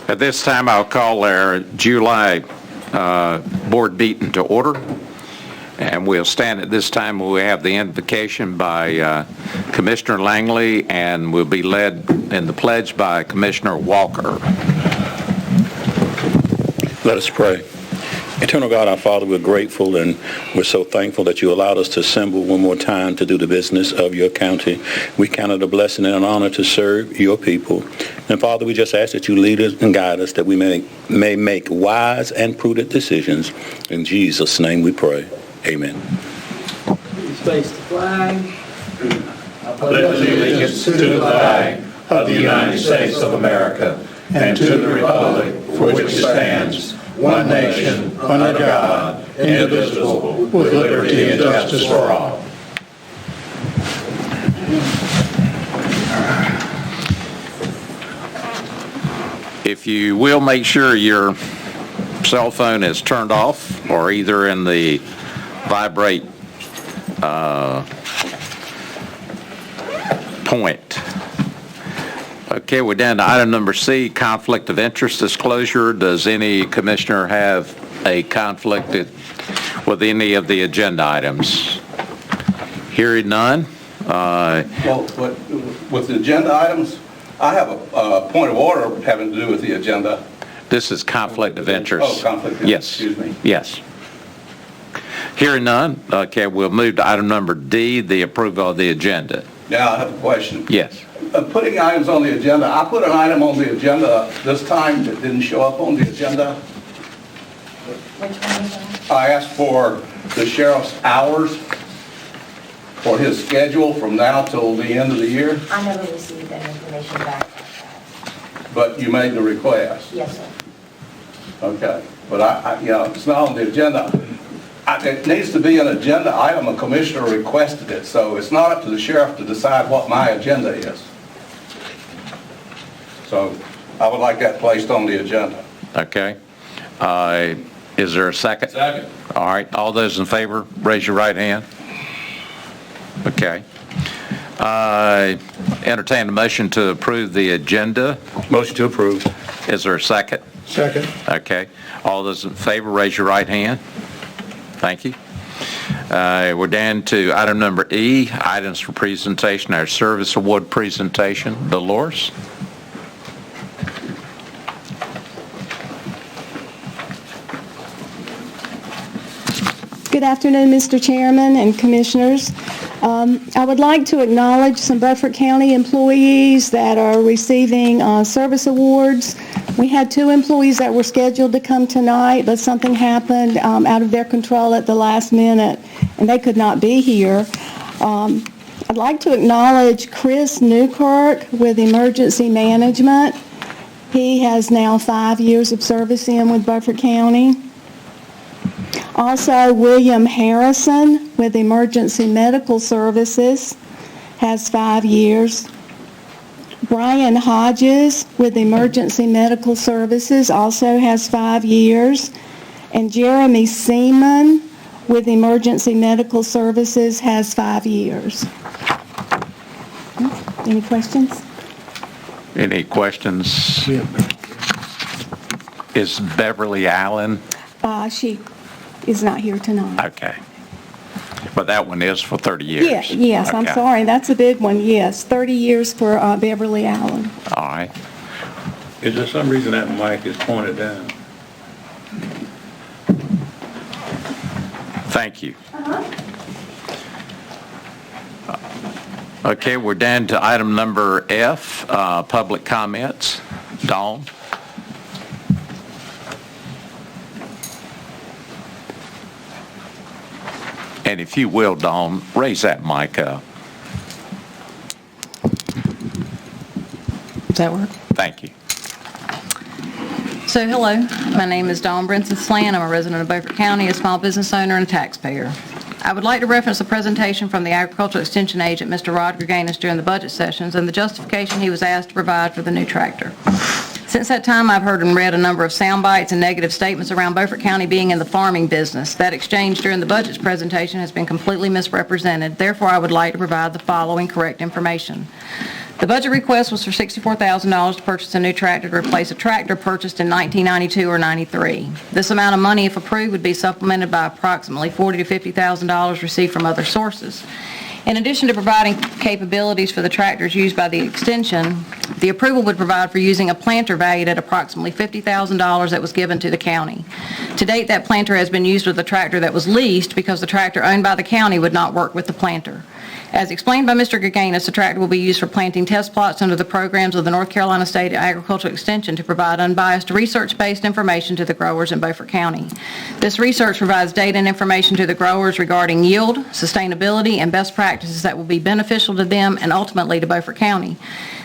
At this time, I'll call our July board meeting to order. And we'll stand at this time when we have the invocation by Commissioner Langley, and we'll be led in the pledge by Commissioner Walker. Let us pray. Eternal God, our Father, we're grateful and we're so thankful that you allowed us to assemble one more time to do the business of your county. We count it a blessing and an honor to serve your people. And Father, we just ask that you lead us and guide us, that we may make wise and prudent decisions. In Jesus' name we pray. Amen. Please face the flag. I pledge allegiance to the flag of the United States of America and to the republic for which it stands, one nation, under God, indivisible, with liberty and justice for all. If you will, make sure your cell phone is turned off or either in the vibrate point. Okay, we're down to item number C, conflict of interest disclosure. Does any commissioner have a conflict with any of the agenda items? Hearing none. Well, with the agenda items, I have a point of order having to do with the agenda. This is conflict of interest. Oh, conflict of interest, Yes. excuse me. Yes. Hearing none. Okay, we'll move to item number D, the approval of the agenda. Now, I have a question. Yes. Putting items on the agenda, I put an item on the agenda this time that didn't show up on the agenda. Which one is that? I asked for the sheriff's hours for his schedule from now till the end of the year, I never received that information back. but you made the request. Yes, sir. Okay, but it's not on the agenda. It needs to be an agenda item. A commissioner requested it, so it's not up to the sheriff to decide what my agenda is. So I would like that placed on the agenda. Okay. Is there a second? Second. All right. All those in favor, raise your right hand. Okay. Entertain a motion to approve the agenda. Motion to approve. Is there a second? Second. Okay. All those in favor, raise your right hand. Thank you. We're down to item number E, items for presentation, our service award presentation. Dolores? Good afternoon, Mr. Chairman and Commissioners. I would like to acknowledge some Beaufort County employees that are receiving service awards. We had 2 employees that were scheduled to come tonight, but something happened out of their control at the last minute, and they could not be here. I'd like to acknowledge Chris Newkirk with Emergency Management. He has now 5 years of service with Beaufort County. Also, William Harrison with Emergency Medical Services has 5 years. Brian Hodges with Emergency Medical Services also has 5 years. And Jeremy Seaman with Emergency Medical Services has 5 years. Any questions? Any questions? Is Beverly Allen? She is not here tonight. Okay. But that one is for 30 years? Yes, I'm Okay. sorry. That's a big one, yes. 30 years for Beverly Allen. All right. Is there some reason that mic is pointed down? Thank you. Okay, we're down to item number F, public comments. Dawn? And if you will, Dawn, raise that mic up. Does that work? Thank you. So, hello, my name is Dawn Brinson Slant. I'm a resident of Beaufort County, a small business owner, and a taxpayer. I would like to reference a presentation from the Agricultural Extension Agent, Mr. Rod Greganis, during the budget sessions and the justification he was asked to provide for the new tractor. Since that time, I've heard and read a number of sound bites and negative statements around Beaufort County being in the farming business. That exchange during the budget presentation has been completely misrepresented. Therefore, I would like to provide the following correct information. The budget request was for $64,000 to purchase a new tractor to replace a tractor purchased in 1992 or 93. This amount of money, if approved, would be supplemented by approximately $40,000 to $50,000 received from other sources. In addition to providing capabilities for the tractors used by the extension, the approval would provide for using a planter valued at approximately $50,000 that was given to the county. To date, that planter has been used with a tractor that was leased because the tractor owned by the county would not work with the planter. As explained by Mr. Gaganis, the tractor will be used for planting test plots under the programs of the North Carolina State Agricultural Extension to provide unbiased research-based information to the growers in Beaufort County. This research provides data and information to the growers regarding yield, sustainability, and best practices that will be beneficial to them and ultimately to Beaufort County.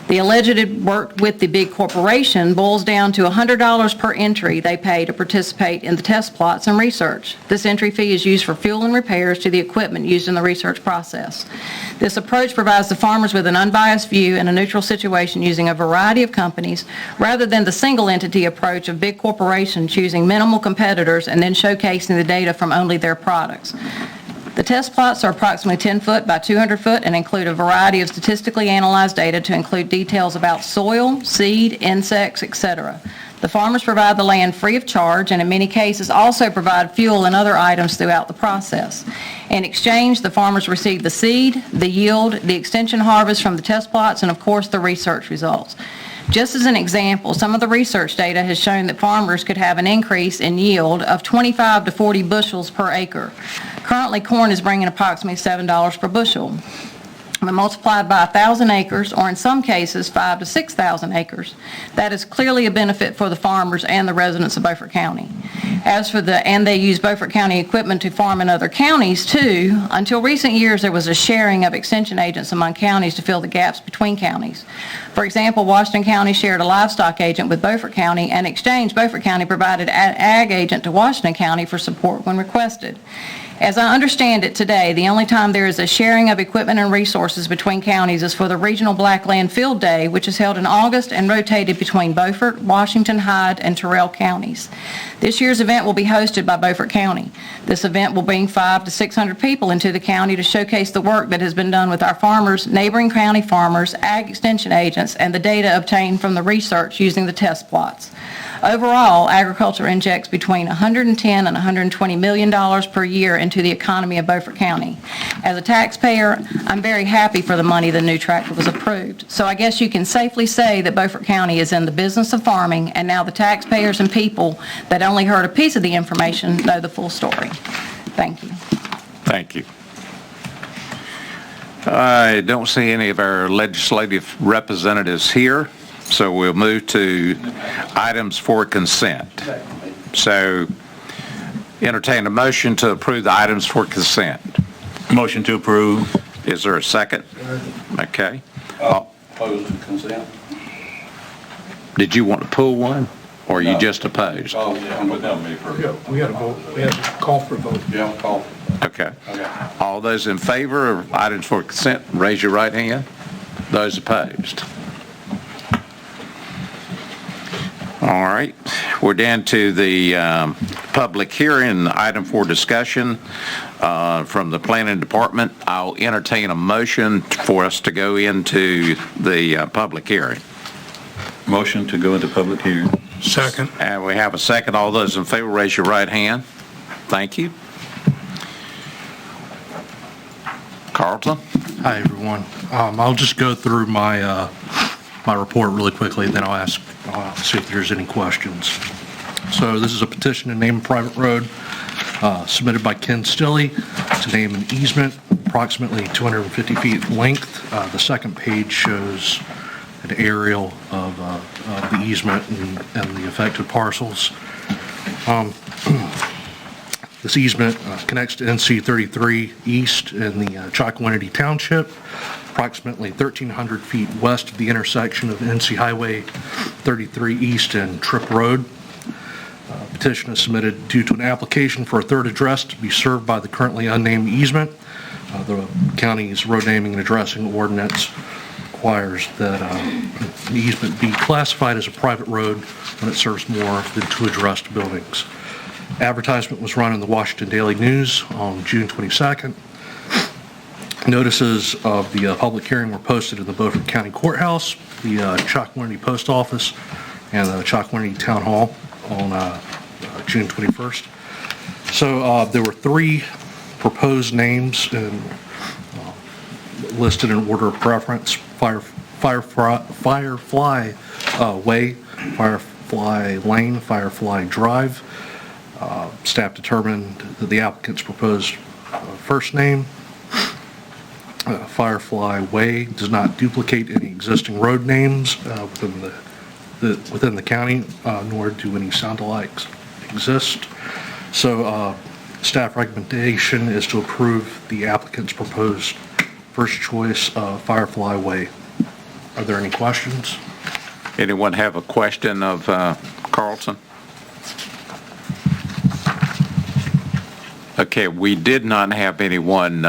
The alleged work with the big corporation boils down to $100 per entry they pay to participate in the test plots and research. This entry fee is used for fuel and repairs to the equipment used in the research process. This approach provides the farmers with an unbiased view in a neutral situation using a variety of companies rather than the single entity approach of big corporations choosing minimal competitors and then showcasing the data from only their products. The test plots are approximately 10 foot by 200 foot and include a variety of statistically analyzed data to include details about soil, seed, insects, etc. The farmers provide the land free of charge and in many cases also provide fuel and other items throughout the process. In exchange, the farmers receive the seed, the yield, the extension harvest from the test plots, and of course the research results. Just as an example, some of the research data has shown that farmers could have an increase in yield of 25 to 40 bushels per acre. Currently, corn is bringing approximately $7 per bushel. When multiplied by 1,000 acres, or in some cases 5,000 to 6,000 acres, that is clearly a benefit for the farmers and the residents of Beaufort County. And they use Beaufort County equipment to farm in other counties too. Until recent years, there was a sharing of extension agents among counties to fill the gaps between counties. For example, Washington County shared a livestock agent with Beaufort County, and in exchange, Beaufort County provided an ag agent to Washington County for support when requested. As I understand it today, the only time there is a sharing of equipment and resources between counties is for the Regional Blackland Field Day, which is held in August and rotated between Beaufort, Washington, Hyde, and Terrell counties. This year's event will be hosted by Beaufort County. This event will bring 500 to 600 people into the county to showcase the work that has been done with our farmers, neighboring county farmers, ag extension agents, and the data obtained from the research using the test plots. Overall, agriculture injects between $110 and $120 million per year into the economy of Beaufort County. As a taxpayer, I'm very happy for the money the new tractor was approved. So I guess you can safely say that Beaufort County is in the business of farming, and now the taxpayers and people that only heard a piece of the information know the full story. Thank you. Thank you. I don't see any of our legislative representatives here, so we'll move to items for consent. So entertain a motion to approve the items for consent. Motion to approve. Is there a second? Okay. Opposed to consent? Did you want to pull one, or you just opposed? Oh, yeah, without me first. We got to vote. We have to call for a vote. Yeah, call. Okay. All those in favor of items for consent, raise your right hand. Those opposed? All right, we're down to the public hearing, item for discussion from the planning department. I'll entertain a motion for us to go into the public hearing. Motion to go into public hearing. Second. And we have a second. All those in favor, raise your right hand. Thank you. Carlton? Hi, everyone. I'll just go through my my report really quickly, and then I'll see if there's any questions. So this is a petition to name a private road submitted by Ken Stilley to name an easement approximately 250 feet length. The second page shows an aerial of the easement and the affected parcels. This easement connects to NC 33 East in the Chocowinity Township, approximately 1,300 feet west of the intersection of NC Highway 33 East and Tripp Road. Petition is submitted due to an application for a third address to be served by the currently unnamed easement. The county's road naming and addressing ordinance requires that the easement be classified as a private road when it serves more than two addressed buildings. Advertisement was run in the Washington Daily News on June 22nd. Notices of the public hearing were posted in the Beaufort County Courthouse, the Chocowinity Post Office, and the Chocowinity Town Hall on June 21st. So there were 3 proposed names and listed in order of preference: Firefly Way, Firefly Lane, Firefly Drive. Staff determined that the applicant's proposed first name, Firefly Way, does not duplicate any existing road names within the county, nor do any sound-alikes exist. So staff recommendation is to approve the applicant's proposed first choice, Firefly Way. Are there any questions? Anyone have a question of Carlson? Okay, we did not have anyone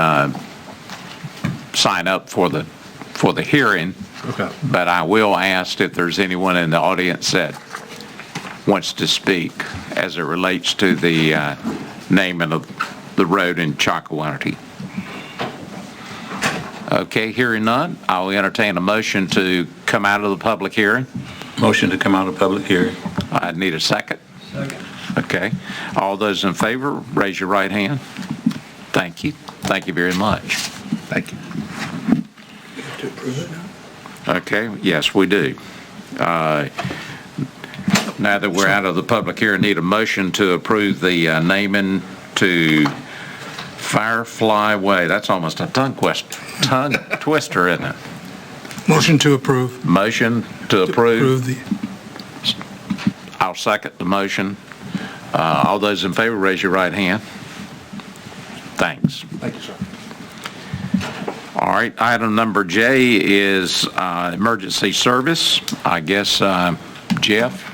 sign up for the hearing. Okay. But I will ask if there's anyone in the audience that wants to speak as it relates to the naming of the road in Chocowinity. Okay, hearing none, I'll entertain a motion to come out of the public hearing. Motion to come out of public hearing. I need a second. Second. Okay. All those in favor, raise your right hand. Thank you. Thank you very much. Thank you. To approve it now? Okay, yes, we do. Now that we're out of the public hearing, need a motion to approve the naming to Firefly Way. That's almost a tongue twister, isn't it? Motion to approve. Motion to approve. the. I'll second the motion. All those in favor, raise your right hand. Thanks. Thank you, sir. All right, item number J is emergency service. I guess, Jeff?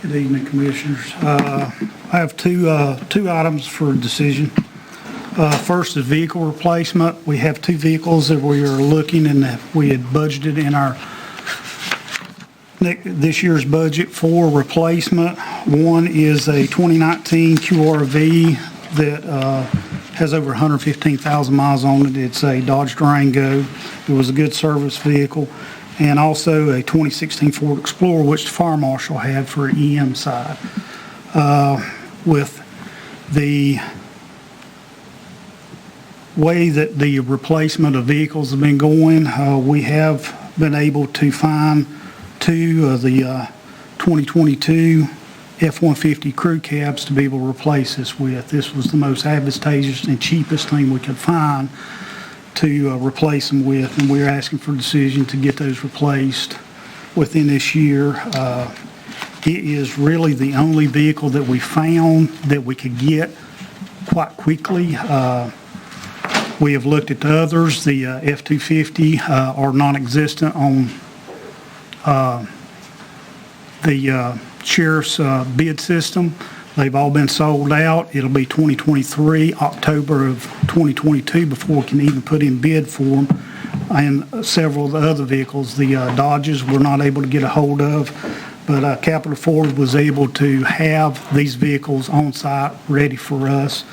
Good evening, Commissioners. I have two items for decision. First is vehicle replacement. We have 2 vehicles that we are looking and that we had budgeted in our this year's budget for replacement. One is a 2019 QRV that has over 115,000 miles on it. It's a Dodge Durango. It was a good service vehicle. And also a 2016 Ford Explorer, which the Fire Marshal had for EM side. With the way that the replacement of vehicles have been going, we have been able to find 2 of the 2022 F-150 crew cabs to be able to replace this with. This was the most advantageous and cheapest thing we could find to replace them with, and we're asking for a decision to get those replaced within this year. It is really the only vehicle that we found that we could get quite quickly. We have looked at the others. The F-250 are non-existent on the sheriff's bid system. They've all been sold out. It'll be 2023, October of 2022 before we can even put in bid for them. And several of the other vehicles, the Dodges, we're not able to get a hold of, but Capital Ford was able to have these vehicles on site ready for us.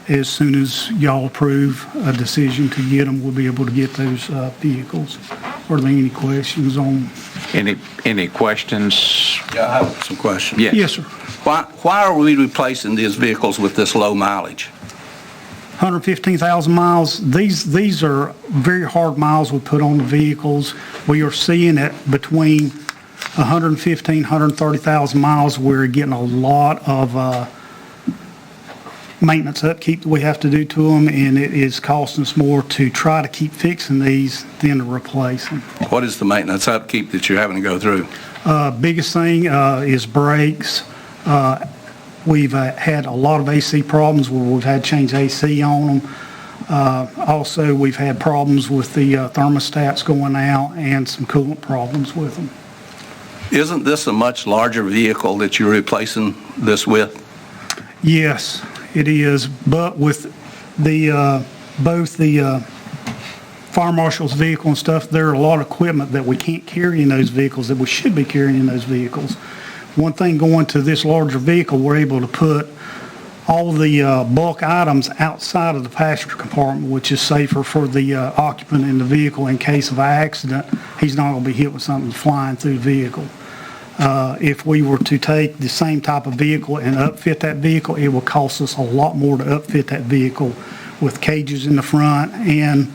As soon as y'all approve a decision to get them, we'll be able to get those vehicles. Are there any questions on? Any questions? Yeah, I have some questions. Yes. Yes, sir. Why are we replacing these vehicles with this low mileage? 115,000 miles. These are very hard miles we put on the vehicles. We are seeing it between 115, 130,000 miles. We're getting a lot of maintenance upkeep that we have to do to them, and it is costing us more to try to keep fixing these than to replace them. What is the maintenance upkeep that you're having to go through? Biggest thing is brakes. We've had a lot of AC problems where we've had to change AC on them. Also, we've had problems with the thermostats going out and some coolant problems with them. Isn't this a much larger vehicle that you're replacing this with? Yes, it is, but with the both the fire marshal's vehicle and stuff, there are a lot of equipment that we can't carry in those vehicles that we should be carrying in those vehicles. One thing going to this larger vehicle, we're able to put all the bulk items outside of the passenger compartment, which is safer for the occupant in the vehicle in case of an accident. He's not going to be hit with something flying through the vehicle. If we were to take the same type of vehicle and upfit that vehicle, it would cost us a lot more to upfit that vehicle with cages in the front and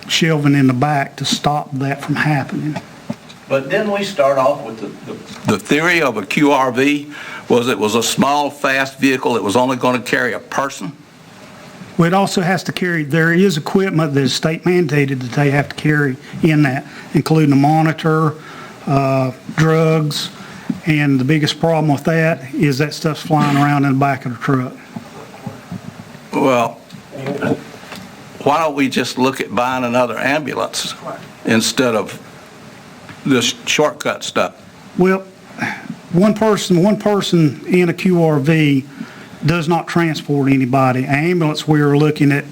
shelving in the back to stop that from happening. But didn't we start off with the theory of a QRV was it was a small, fast vehicle that was only going to carry a person? Well, it also has to carry, there is equipment that is state mandated that they have to carry in that, including a monitor, drugs, and the biggest problem with that is that stuff's flying around in the back of the truck. Well, why don't we just look at buying another ambulance instead of this shortcut stuff? Well, one person in a QRV does not transport anybody. An ambulance, we are looking at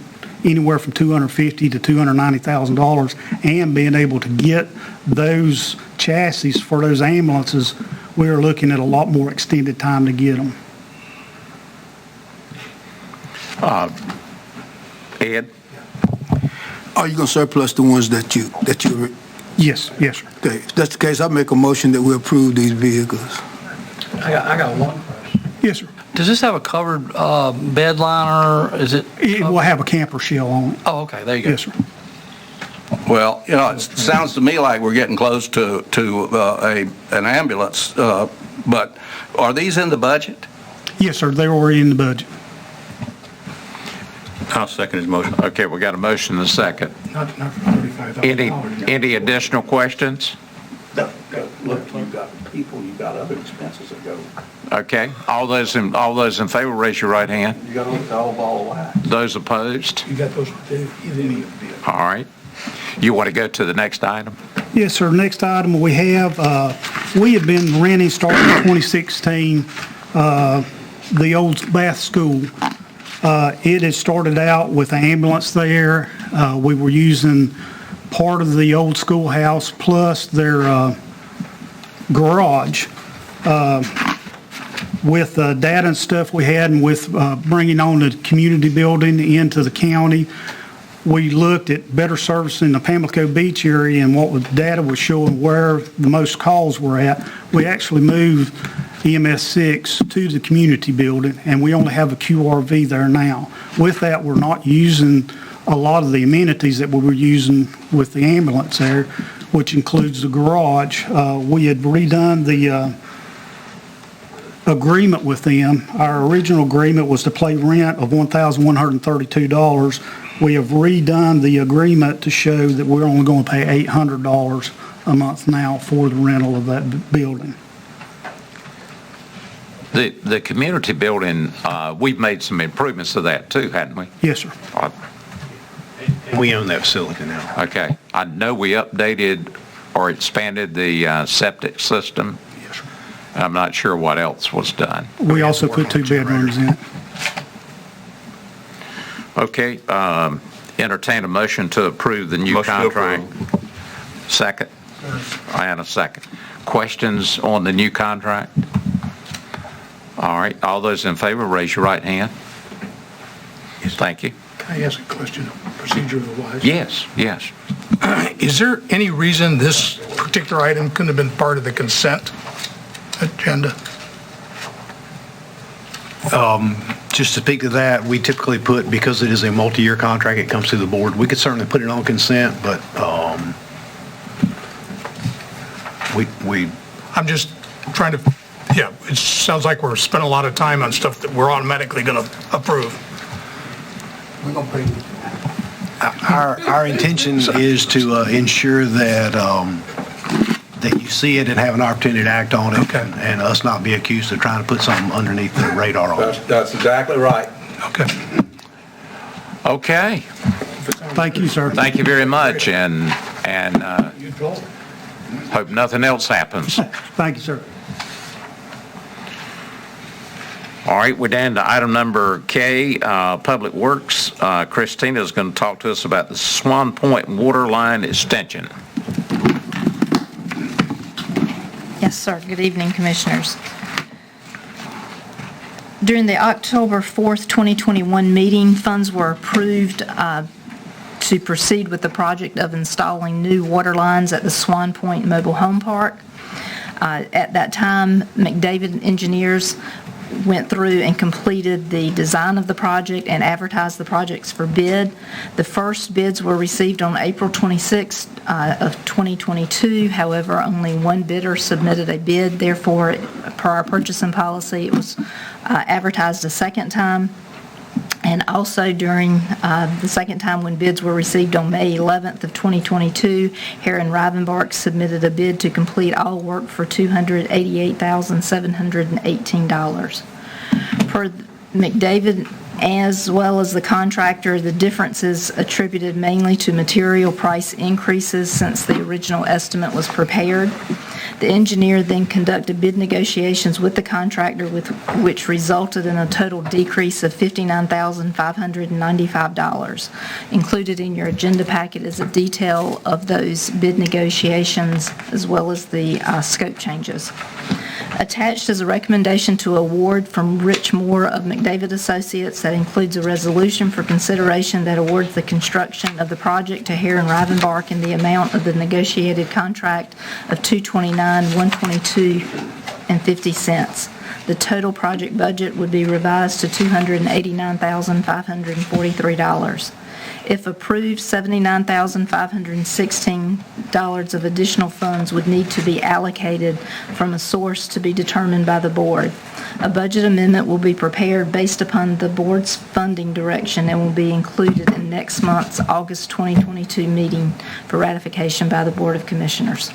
anywhere from $250,000 to $290,000, and being able to get those chassis for those ambulances, we are looking at a lot more extended time to get them. Ed? Are you going to surplus the ones that you? Yes, yes, sir. Okay, if that's the case, I make a motion that we approve these vehicles. I got one question. Yes, sir. Does this have a covered bed liner? Is it? It will have a camper shell on it. Oh, okay, there you go. Yes, sir. Well, you know, it sounds to me like we're getting close to an ambulance, but are these in the budget? Yes, sir, they're already in the budget. I'll second his motion. Okay, we got a motion and a second. Not for $35,000. Any additional questions? Look, you've got people, you've got other expenses that go. Okay, all those in favor, raise your right hand. You got to look at the whole ball of wax. Those opposed? You got those to do, any of them. All right. You want to go to the next item? Yes, sir. Next item we have been renting starting in 2016, the old Bath School. It had started out with an ambulance there. We were using part of the old schoolhouse plus their garage. With data and stuff we had and with bringing on the community building into the county, we looked at better service in the Pamlico Beach area, and what data was showing where the most calls were at. We actually moved EMS 6 to the community building, and we only have a QRV there now. With that, we're not using a lot of the amenities that we were using with the ambulance there, which includes the garage. We had redone the agreement with them. Our original agreement was to pay rent of $1,132. We have redone the agreement to show that we're only going to pay $800 a month now for the rental of that building. The community building, we've made some improvements to that too, hadn't we? Yes, sir. We own that facility now. Okay. I know we updated or expanded the septic system. Yes, sir. I'm not sure what else was done. We also put 2 bedrooms in it. Okay, entertain a motion to approve the new Motion to contract. Second? And a second. Questions on the new contract? All right, all those in favor, raise your right hand. Thank you. Can I ask a question, procedural-wise? Yes, yes. Is there any reason this particular item couldn't have been part of the consent agenda? Just to speak to that, we typically put, because it is a multi-year contract, it comes to the board. We could certainly put it on consent, but I'm just trying to, yeah, it sounds like we're spending a lot of time on stuff that we're automatically going to approve. We're going to pay. our intention is to ensure that that you see it and have an opportunity to act on it, Okay. and us not be accused of trying to put something underneath the radar on it. That's exactly right. Okay. Okay, Thank you, sir. thank you very much, and hope nothing else happens. Thank you, sir. All right, we're down to item number K, Public Works. Christina is going to talk to us about the Swan Point Water Line Extension. Yes, sir. Good evening, Commissioners. During the October 4th, 2021 meeting, funds were approved to proceed with the project of installing new water lines at the Swan Point Mobile Home Park. At that time, McDavid Engineers went through and completed the design of the project and advertised the projects for bid. The first bids were received on April 26th of 2022. However, only one bidder submitted a bid. Therefore, per our purchasing policy, it was advertised a second time. And also during the second time when bids were received on May 11th of 2022, Herron Rivenbark submitted a bid to complete all work for $288,718. Per McDavid, as well as the contractor, the difference is attributed mainly to material price increases since the original estimate was prepared. The engineer then conducted bid negotiations with the contractor, which resulted in a total decrease of $59,595. Included in your agenda packet is a detail of those bid negotiations as well as the scope changes. Attached is a recommendation to award from Rich Moore of McDavid Associates that includes a resolution for consideration that awards the construction of the project to Herron Rivenbark in the amount of the negotiated contract of $229,122.50. The total project budget would be revised to $289,543. If approved, $79,516 of additional funds would need to be allocated from a source to be determined by the board. A budget amendment will be prepared based upon the board's funding direction and will be included in next month's August 2022 meeting for ratification by the Board of Commissioners.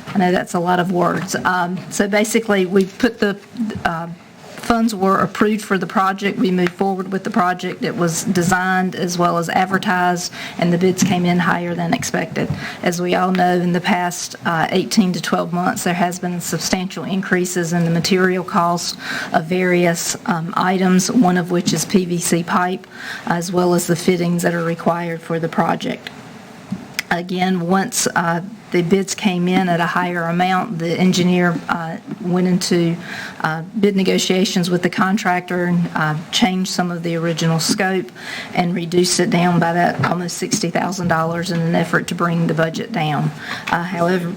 I know that's a lot of words. So basically, we put the funds were approved for the project. We moved forward with the project. It was designed as well as advertised, and the bids came in higher than expected. As we all know, in the past 18 to 12 months, there has been substantial increases in the material costs of various items, one of which is PVC pipe, as well as the fittings that are required for the project. Again, once the bids came in at a higher amount, the engineer went into bid negotiations with the contractor and changed some of the original scope and reduced it down by that almost $60,000 in an effort to bring the budget down. However,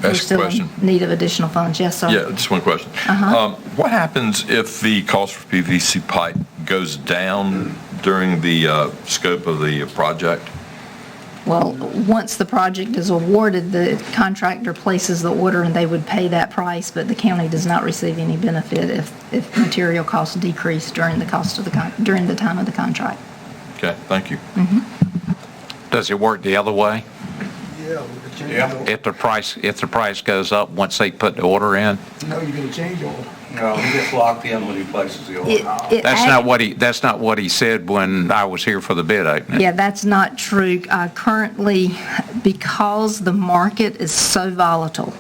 we're still in need of additional funds. Yes, sir. Yeah, just one question. What happens if the cost for PVC pipe goes down during the scope of the project? Well, once the project is awarded, the contractor places the order and they would pay that price, but the county does not receive any benefit if material costs decrease during the during the time of the contract. Okay, thank you. Does it work the other way? Yeah. If the price goes up once they put the order in? No, you're gonna change your order. No, he gets locked in when he places the order. That's not what he said when I was here for the bid opening. Yeah, that's not true. Currently, because the market is so volatile,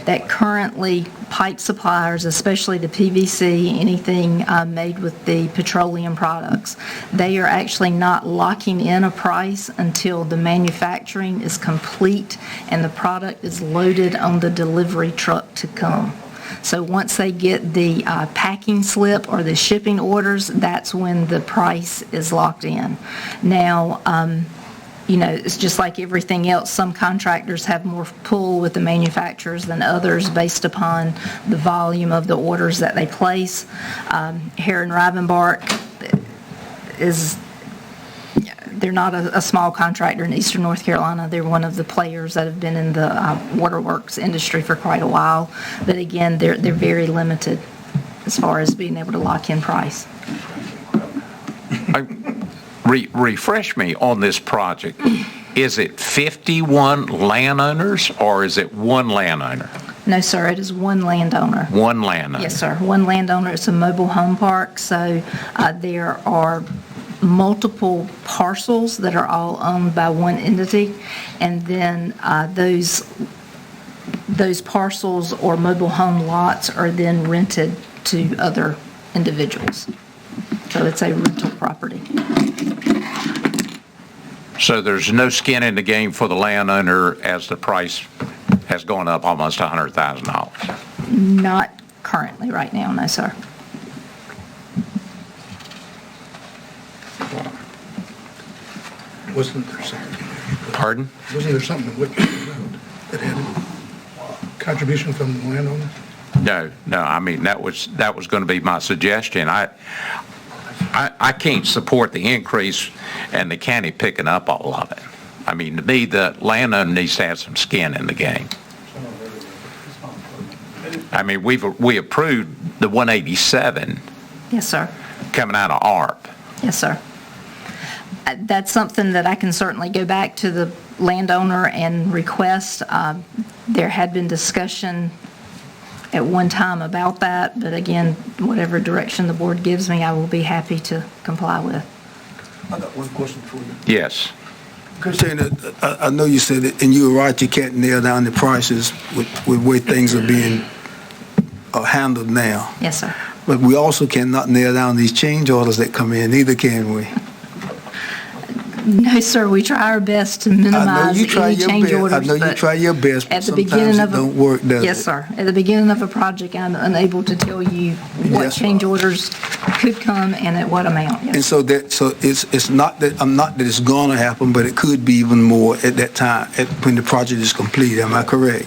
that currently pipe suppliers, especially the PVC, anything made with the petroleum products, they are actually not locking in a price until the manufacturing is complete and the product is loaded on the delivery truck to come. So once they get the packing slip or the shipping orders, that's when the price is locked in. Now, it's just like everything else. Some contractors have more pull with the manufacturers than others based upon the volume of the orders that they place. Herron Rivenbark they're not a small contractor in Eastern North Carolina. They're one of the players that have been in the waterworks industry for quite a while. But again, they're very limited as far as being able to lock in price. Refresh me on this project. Is it 51 landowners or is it one landowner? No, sir, it is one landowner. One landowner? Yes, sir, one landowner. It's a mobile home park, so there are multiple parcels that are all owned by one entity, and then those parcels or mobile home lots are then rented to other individuals. So it's a rental property. So there's no skin in the game for the landowner as the price has gone up almost $100,000? Not currently right now, no, sir. Wasn't there something? Pardon? Wasn't there something that had contribution from the landowner? No, I mean, that was going to be my suggestion. I can't support the increase and the county picking up all of it. I mean, to me, the landowner needs to have some skin in the game. I mean, we approved the 187 Yes, sir. coming out of ARP. Yes, sir. That's something that I can certainly go back to the landowner and request. There had been discussion at one time about that, but again, whatever direction the board gives me, I will be happy to comply with. I got one question for you. Yes. Christina, I know you said it, and you were right, you can't nail down the prices with where things are being handled now. Yes, sir. But we also cannot nail down these change orders that come in, neither can we. No, sir, we try our best to minimize any change orders. I know you try your best, but sometimes it don't work, does it? Yes, sir. At the beginning of a project, I'm unable to tell you what change orders could come and at what amount. Yes. And so it's not that it's going to happen, but it could be even more at that time, when the project is complete. Am I correct?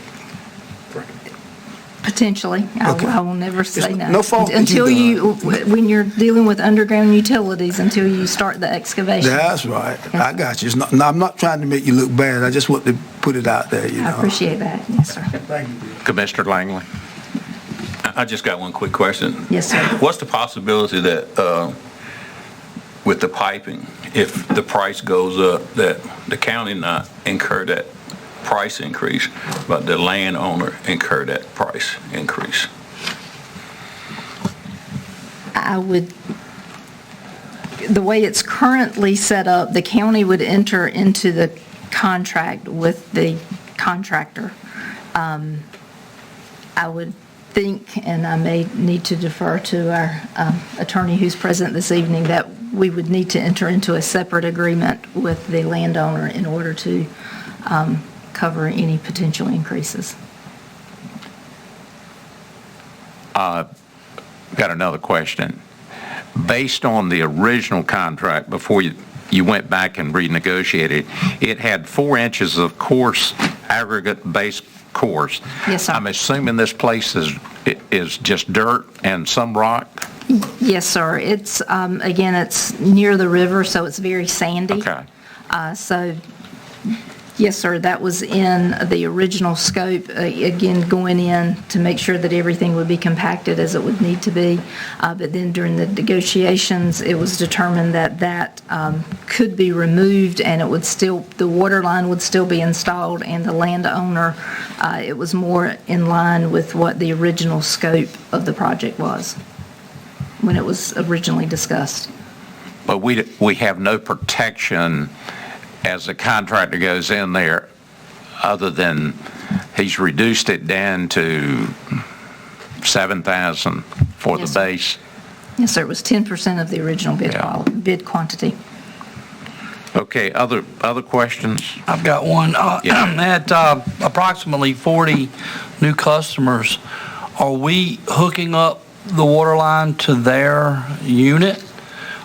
Potentially. Okay. I will never say no. No fault that until you when you're dealing with underground utilities, until you start the excavation. That's right. I got you. I'm not trying to make you look bad. I just want to put it out there, you know. I appreciate that. Yes, sir. Thank you. Commissioner Langley. I just got one quick question. Yes, sir. What's the possibility that with the piping, if the price goes up, that the county not incur that price increase, but the landowner incur that price increase? The way it's currently set up, the county would enter into the contract with the contractor. I would think, and I may need to defer to our attorney who's present this evening, that we would need to enter into a separate agreement with the landowner in order to cover any potential increases. Got another question. Based on the original contract, before you went back and renegotiated, it had 4 inches of coarse, aggregate-based coarse. Yes, sir. I'm assuming this place is just dirt and some rock? Yes, sir. It's, again, it's near the river, so it's very sandy. Okay. So, yes, sir, that was in the original scope, again, going in to make sure that everything would be compacted as it would need to be. But then during the negotiations, it was determined that that could be removed and it would still, the water line would still be installed, and the landowner, it was more in line with what the original scope of the project was when it was originally discussed. But we have no protection as the contractor goes in there, other than he's reduced it down to 7,000 for Yes, the sir. base. Yes, sir, it was 10% of the original bid quantity. Okay, other questions? I've got one. At approximately 40 new customers, are we hooking up the water line to their unit,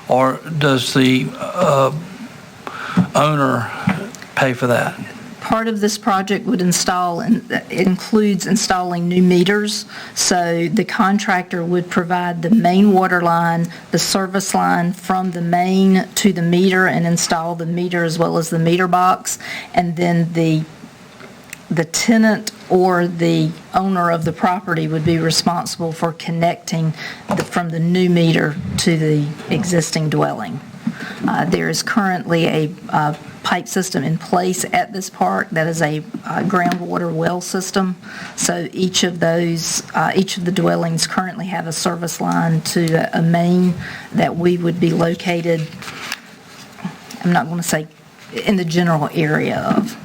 or does the owner pay for that? Part of this project would includes installing new meters. So the contractor would provide the main water line, the service line from the main to the meter, and install the meter as well as the meter box. And then the tenant or the owner of the property would be responsible for connecting from the new meter to the existing dwelling. There is currently a pipe system in place at this park that is a groundwater well system. So each of the dwellings currently have a service line to a main that we would be located, I'm not going to say in the general area of,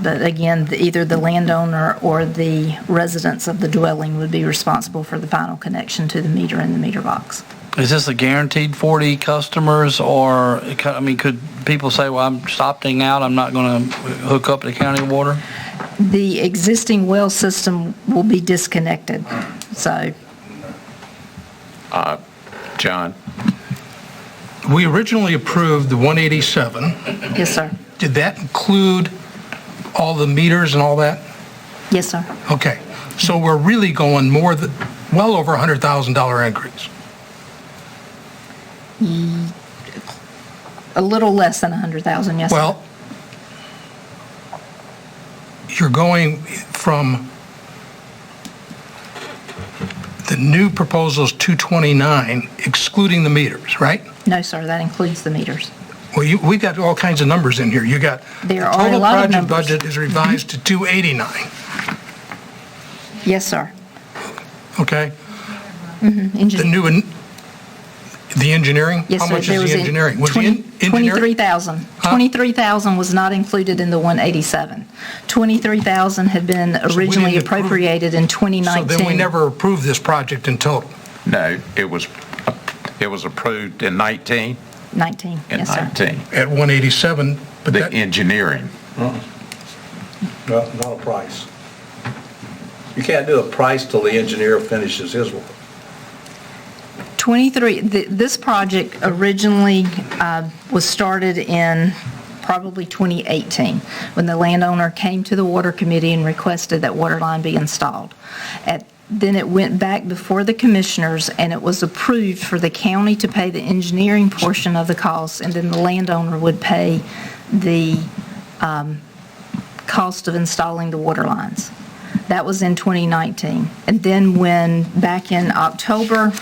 but again, either the landowner or the residents of the dwelling would be responsible for the final connection to the meter and the meter box. Is this a guaranteed 40 customers, or, I mean, could people say, well, I'm just opting out, I'm not going to hook up to county water? The existing well system will be disconnected, so. John? we originally approved the 187. Yes, sir. Did that include all the meters and all that? Yes, sir. Okay, so we're really going well over $100,000 increase. A little less than 100,000, yes, sir. Well, you're going from the new proposal is 229, excluding the meters, right? No, sir, that includes the meters. Well, we got all kinds of numbers in here. You got, There the are a total lot of project numbers. budget is revised to 289, Yes, sir. okay? Engineering. The engineering? Yes, How sir. much There is was the a engineering? Was the 20 engineering? 23,000. Huh? 23,000 was not included in the 187. 23,000 had been we originally didn't approve- appropriated in 2019. So then we never approved this project in total. No, it was approved in 19? 19, In yes, sir. 19, At 187, but the that, engineering. Not a price. You can't do a price till the engineer finishes his work. This project originally was started in probably 2018, when the landowner came to the Water Committee and requested that water line be installed. Then it went back before the commissioners, and it was approved for the county to pay the engineering portion of the cost, and then the landowner would pay the cost of installing the water lines. That was in 2019. And then back in October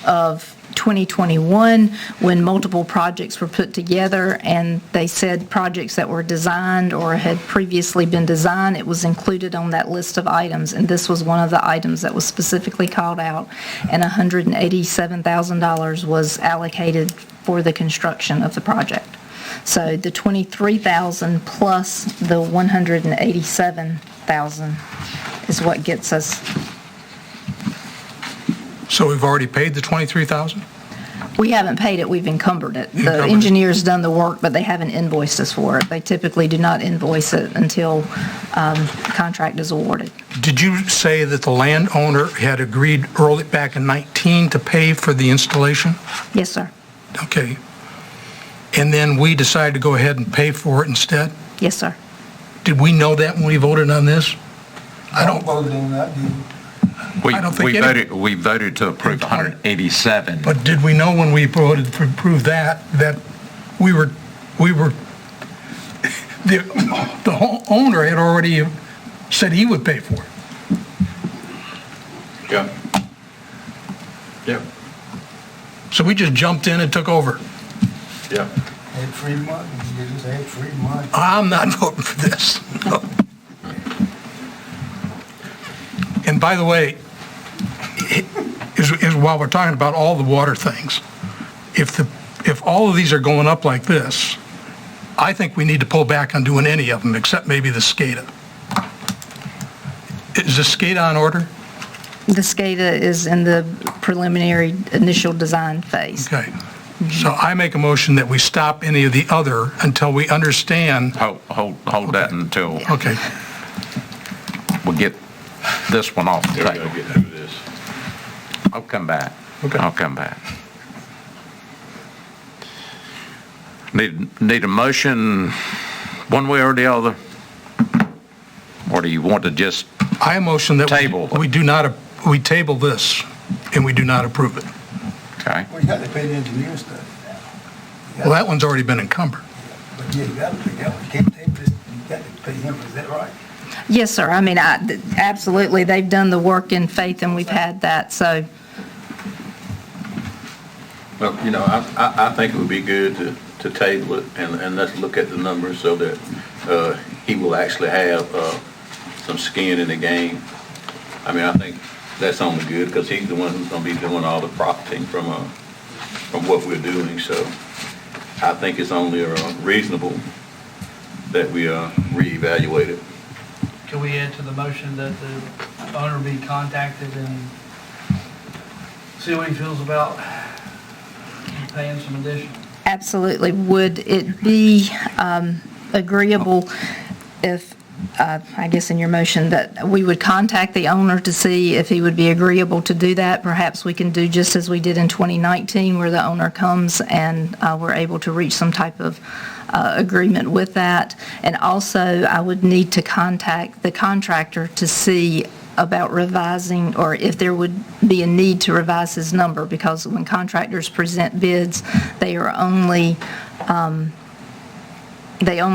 of 2021, when multiple projects were put together and they said projects that were designed or had previously been designed, it was included on that list of items, and this was one of the items that was specifically called out, and $187,000 was allocated for the construction of the project. So the 23,000 plus the 187,000 is what gets us. so we've already paid the 23,000? We haven't paid it, we've encumbered it. The Encumbered it. engineer's done the work, but they haven't invoiced us for it. They typically do not invoice it until the contract is awarded. Did you say that the landowner had agreed early back in 19 to pay for the installation? Yes, sir. Okay. And then we decided to go ahead and pay for it instead? Yes, sir. Did we know that when we voted on this? I don't, voted on that, did you? I don't think any- We voted to approve 187. but did we know when we voted to approve that we were, the owner had already said he would pay for it? Yeah. Yeah. So we just jumped in and took over. Yeah. Had free money, you just had free money. I'm not voting for this. No. And by the way, is while we're talking about all the water things, if all of these are going up like this, I think we need to pull back on doing any of them, except maybe the SCADA. Is the SCADA on order? The SCADA is in the preliminary initial design phase. Okay. So I make a motion that we stop any of the other until we understand. Hold that until Okay. we get this one off the We're gonna table. get through this. I'll come back. Okay. I'll come back. Need a motion one way or the other? Or do you want to just I motion that Table. we table this and we do not approve it. Okay. Well, you got to pay the engineer stuff. Well, that one's already been encumbered. But yeah, you got to pay that one. You can't take this, you got to pay him, is that right? Yes, sir. I mean, absolutely, they've done the work in faith, and we've had that, so. Well, I think it would be good to table it and let's look at the numbers so that he will actually have some skin in the game. I mean, I think that's only good because he's the one who's going to be doing all the profiting from what we're doing. So I think it's only reasonable that we reevaluate it. Can we add to the motion that the owner be contacted and see what he feels about paying some addition? Absolutely. Would it be agreeable if I guess in your motion, that we would contact the owner to see if he would be agreeable to do that. Perhaps we can do just as we did in 2019, where the owner comes and we're able to reach some type of agreement with that. And also, I would need to contact the contractor to see about revising, or if there would be a need to revise his number, because when contractors present bids, they only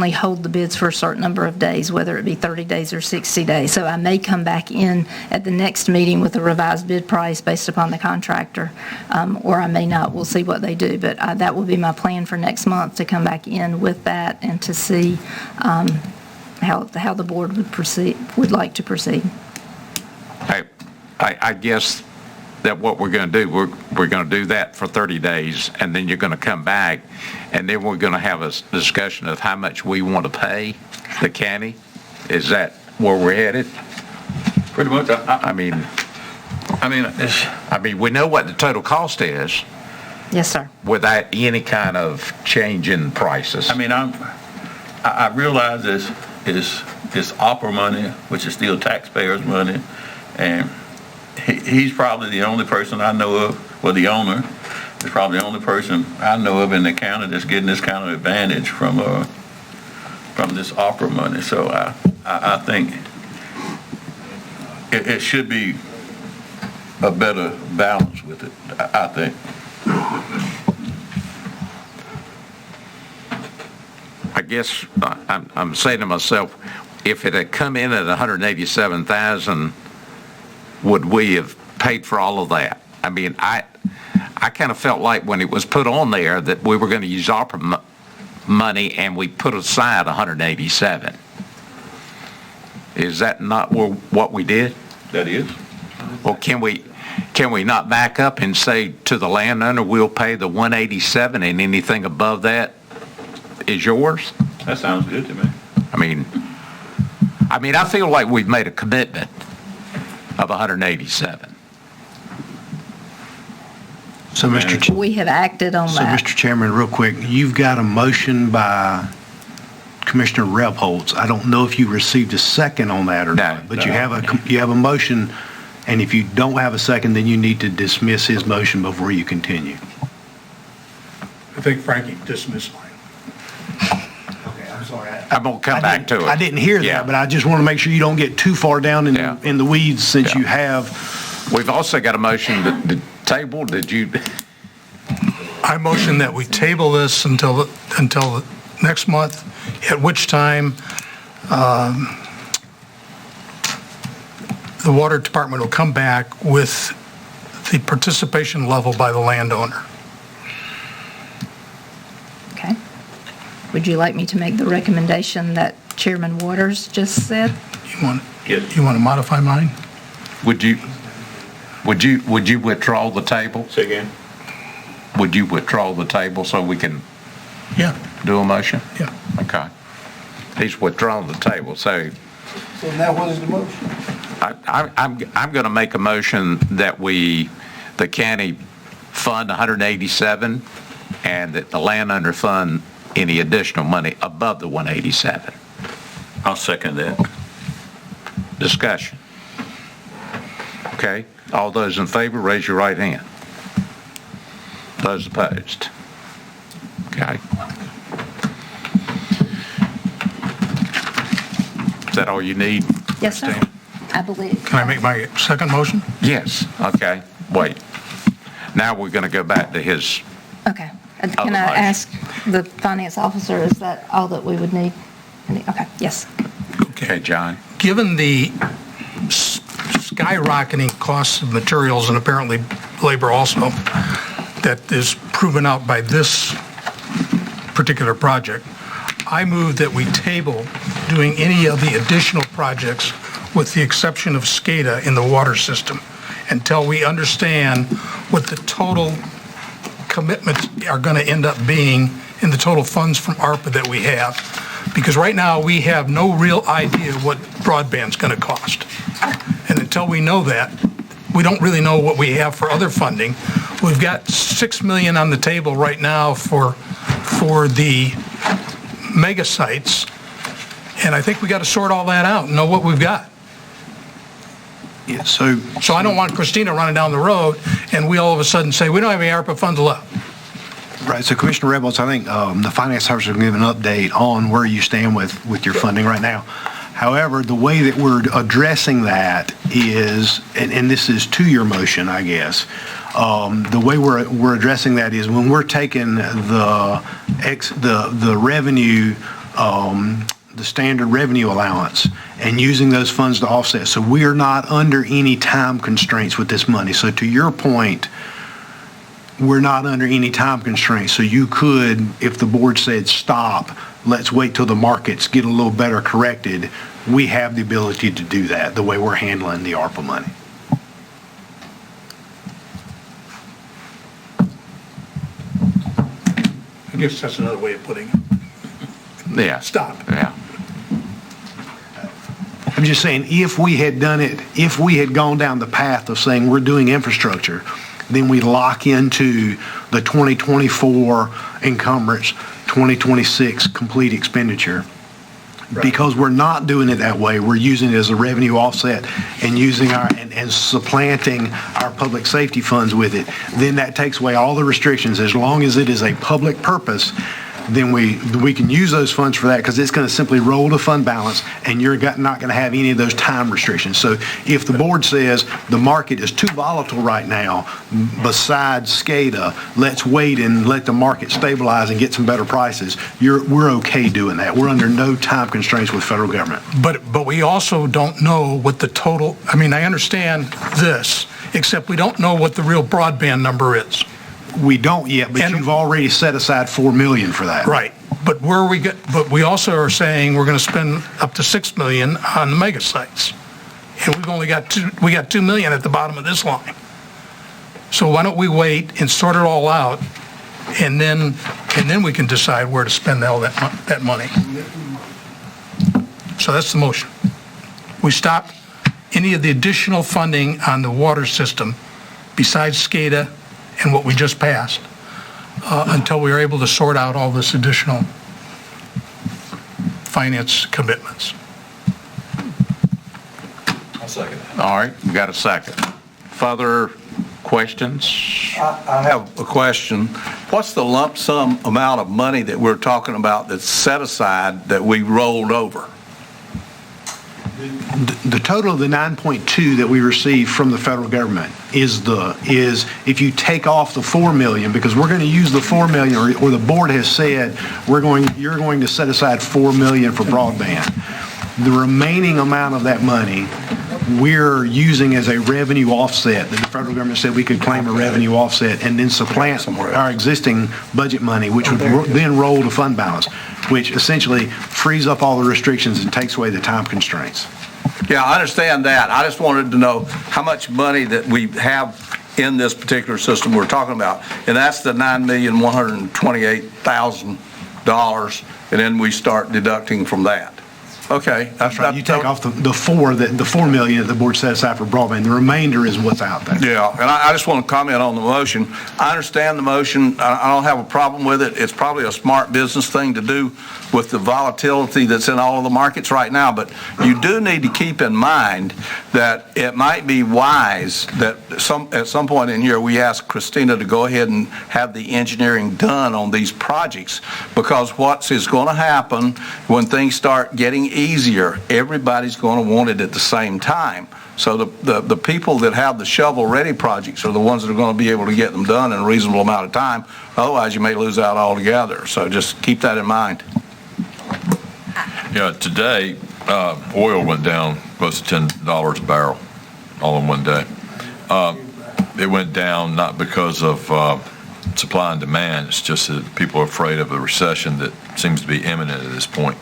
hold the bids for a certain number of days, whether it be 30 days or 60 days. So I may come back in at the next meeting with a revised bid price based upon the contractor, or I may not. We'll see what they do. But that will be my plan for next month, to come back in with that and to see how the board would like to proceed. I guess that what we're going to do, we're going to do that for 30 days, and then you're going to come back, and then we're going to have a discussion of how much we want to pay the county. Is that where we're headed? Pretty much. I mean, we know what the total cost is. Yes, sir. Without any kind of change in prices. I mean, I realize it's opera money, which is still taxpayers' money, and he's probably the only person I know of, well, the owner is probably the only person I know of in the county that's getting this kind of advantage from this opera money. So I think it should be a better balance with it, I think. I guess I'm saying to myself, if it had come in at $187,000, would we have paid for all of that? I mean, I kind of felt like when it was put on there that we were going to use opera money, and we put aside $187. Is that not what we did? That is. Well, can we not back up and say to the landowner, we'll pay the $187, and anything above that is yours? That sounds good to me. I mean, I feel like we've made a commitment of $187. So, We have acted on that. Mr. Chairman, real quick, you've got a motion by Commissioner Rebholz. I don't know if you received a second on that or not, but you have a motion, and if you don't have a second, then you need to dismiss his motion before you continue. I think Frankie dismissed mine. Okay, I'm sorry. I'm going to come back to it. I didn't hear that, but I just want to make sure you don't get too far down in the weeds, since you have. We've also got a motion to table. Did you? I motion that we table this until next month, at which time the water department will come back with the participation level by the landowner. Okay. Would you like me to make the recommendation that Chairman Waters just said? You want to modify mine? Would you withdraw the table? Say again. Would you withdraw the table so we can do a motion? Yeah. Okay. He's withdrawn the table, so now what is the motion? I'm going to make a motion that the county fund 187, and that the landowner fund any additional money above the 187. I'll second that. Discussion. Okay. All those in favor, raise your right hand. Those opposed? Okay. Is that all you need? Yes, sir. I believe. Can I make my second motion? Yes. Okay. Wait. Now we're going to go back to his. Okay. Can I ask the finance officer, is that all that we would need? Okay. Yes. Okay, John. Given the skyrocketing costs of materials, and apparently labor also, that is proven out by this particular project, I move that we table doing any of the additional projects, with the exception of SCADA in the water system, until we understand what the total commitments are going to end up being in the total funds from ARPA that we have. Because right now, we have no real idea what broadband's going to cost. And until we know that, we don't really know what we have for other funding. We've got $6 million on the table right now for the mega sites, And I think we got to sort all that out and know what we've got. Yeah, so I don't want Christina running down the road and we all of a sudden say, we don't have any ARPA funds left. Right, so Commissioner Rebels, I think the Finance Officer will give an update on where you stand with your funding right now. However, the way that we're addressing that is, and this is to your motion, I guess, the way we're addressing that is when we're taking the revenue, the standard revenue allowance, and using those funds to offset. So we are not under any time constraints with this money. So to your point, we're not under any time constraints. So you could, if the board said stop, let's wait till the markets get a little better corrected, we have the ability to do that the way we're handling the ARPA money. I guess that's another way of putting it. Yeah. Stop. Yeah. I'm just saying, if we had done it, if we had gone down the path of saying we're doing infrastructure, then we lock into the 2024 encumbrance, 2026 complete expenditure. Right. Because we're not doing it that way, we're using it as a revenue offset and using and supplanting our public safety funds with it, then that takes away all the restrictions. As long as it is a public purpose, then we can use those funds for that because it's going to simply roll the fund balance and you're not going to have any of those time restrictions. So if the board says the market is too volatile right now, besides SCADA, let's wait and let the market stabilize and get some better prices, we're okay doing that. We're under no time constraints with federal government. But we also don't know what the total, I mean, I understand this, except we don't know what the real broadband number is. We don't yet, but you've already set aside $4 million for that. Right, but but we also are saying we're going to spend up to $6 million on the mega sites, and we've only got $2 million at the bottom of this line. So why don't we wait and sort it all out, and then we can decide where to spend all that money. So that's the motion. We stop any of the additional funding on the water system besides SCADA and what we just passed until we are able to sort out all this additional finance commitments. I'll second that. All right, we got a second. Further questions? I have a question. What's the lump sum amount of money that we're talking about that's set aside that we rolled over? The total of the 9.2 that we received from the federal government is if you take off the 4 million, because we're going to use the 4 million, or the board has said you're going to set aside 4 million for broadband. The remaining amount of that money we're using as a revenue offset that the federal government said we could claim a revenue offset and then supplant our existing budget money, which would then roll to fund balance, which essentially frees up all the restrictions and takes away the time constraints. Yeah, I understand that. I just wanted to know how much money that we have in this particular system we're talking about, and that's the $9,128,000, and then we start deducting from that. Okay. That's right. You take off the 4 million that the board set aside for broadband. The remainder is what's out there. Yeah, and I just want to comment on the motion. I understand the motion. I don't have a problem with it. It's probably a smart business thing to do with the volatility that's in all of the markets right now. But you do need to keep in mind that it might be wise that at some point in here we ask Christina to go ahead and have the engineering done on these projects, because what is going to happen when things start getting easier, everybody's going to want it at the same time. So the people that have the shovel-ready projects are the ones that are going to be able to get them done in a reasonable amount of time. Otherwise, you may lose out altogether. So just keep that in mind. Yeah, today, oil went down close to $10 a barrel all in one day. It went down not because of supply and demand. It's just that people are afraid of a recession that seems to be imminent at this point.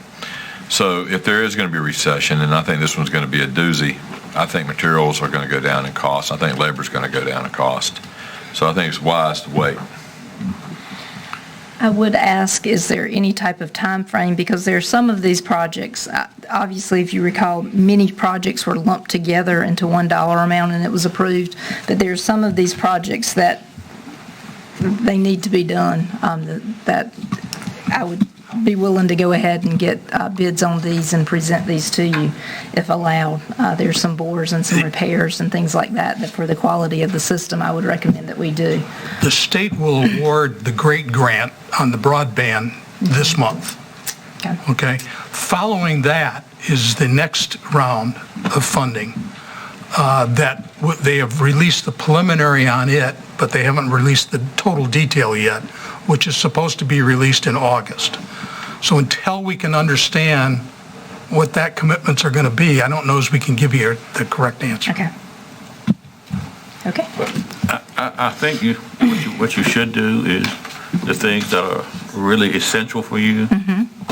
So if there is going to be a recession, and I think this one's going to be a doozy, I think materials are going to go down in cost. I think labor is going to go down in cost. So I think it's wise to wait. I would ask, is there any type of time frame? Because there are some of these projects, obviously, if you recall, many projects were lumped together into $1 amount and it was approved. But there are some of these projects that they need to be done, that I would be willing to go ahead and get bids on these and present these to you if allowed. There's some bores and some repairs and things like that for the quality of the system, I would recommend that we do. The state will award the GREAT grant on the broadband this month. Okay? Following that is the next round of funding they have released the preliminary on it, but they haven't released the total detail yet, which is supposed to be released in August. So until we can understand what that commitments are going to be, I don't know as we can give you the correct answer. Okay. Okay. I think what you should do is the things that are really essential for you,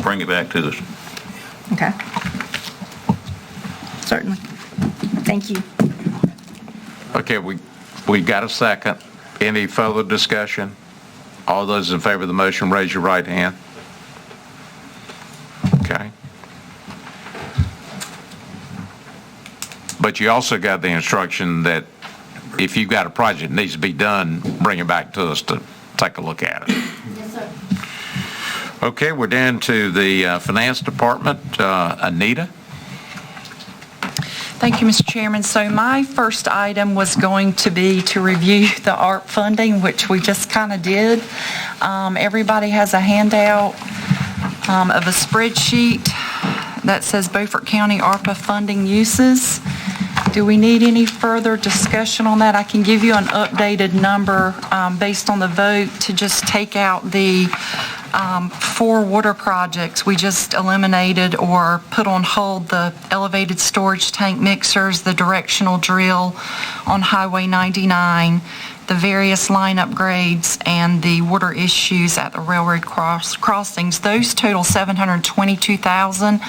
bring it back to us. Okay. Certainly. Thank you. Okay, we got a second. Any further discussion? All those in favor of the motion, raise your right hand. Okay. But you also got the instruction that if you've got a project that needs to be done, bring it back to us to take a look at it. Yes, sir. Okay, we're down to the Finance Department. Anita? Thank you, Mr. Chairman. So my first item was going to be to review the ARP funding, which we just kind of did. Everybody has a handout of a spreadsheet that says Beaufort County ARPA funding uses. Do we need any further discussion on that? I can give you an updated number based on the vote to just take out the 4 water projects. We just eliminated or put on hold the elevated storage tank mixers, the directional drill on Highway 99, the various line upgrades, and the water issues at the railroad crossings. Those total $722,000.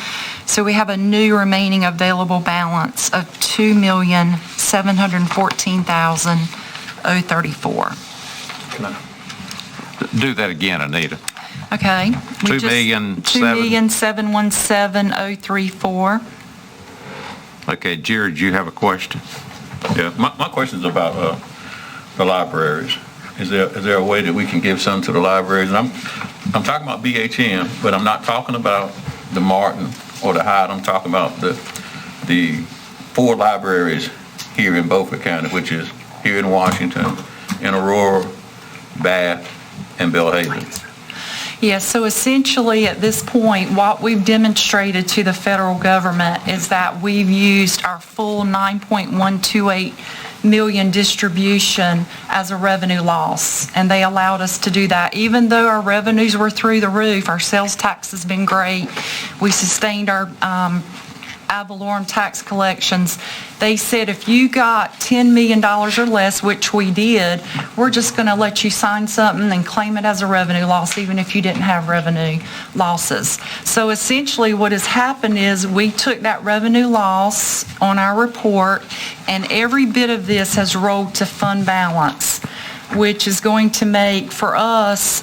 So we have a new remaining available balance of $2,714,034. Do that again, Anita. Okay. $2,717,034. Okay, Jared, you have a question? Yeah, my question's about the libraries. Is there a way that we can give some to the libraries? And I'm talking about BHM, but I'm not talking about the Martin or the Hyde. I'm talking about the 4 libraries here in Beaufort County, which is here in Washington, in Aurora, Bath, and Belhaven. Yes, so essentially at this point, what we've demonstrated to the federal government is that we've used our full $9.128 million distribution as a revenue loss, and they allowed us to do that. Even though our revenues were through the roof, our sales tax has been great, we sustained our ad valorem tax collections. They said if you got $10 million or less, which we did, we're just going to let you sign something and claim it as a revenue loss, even if you didn't have revenue losses. So essentially what has happened is we took that revenue loss on our report, and every bit of this has rolled to fund balance, which is going to make for us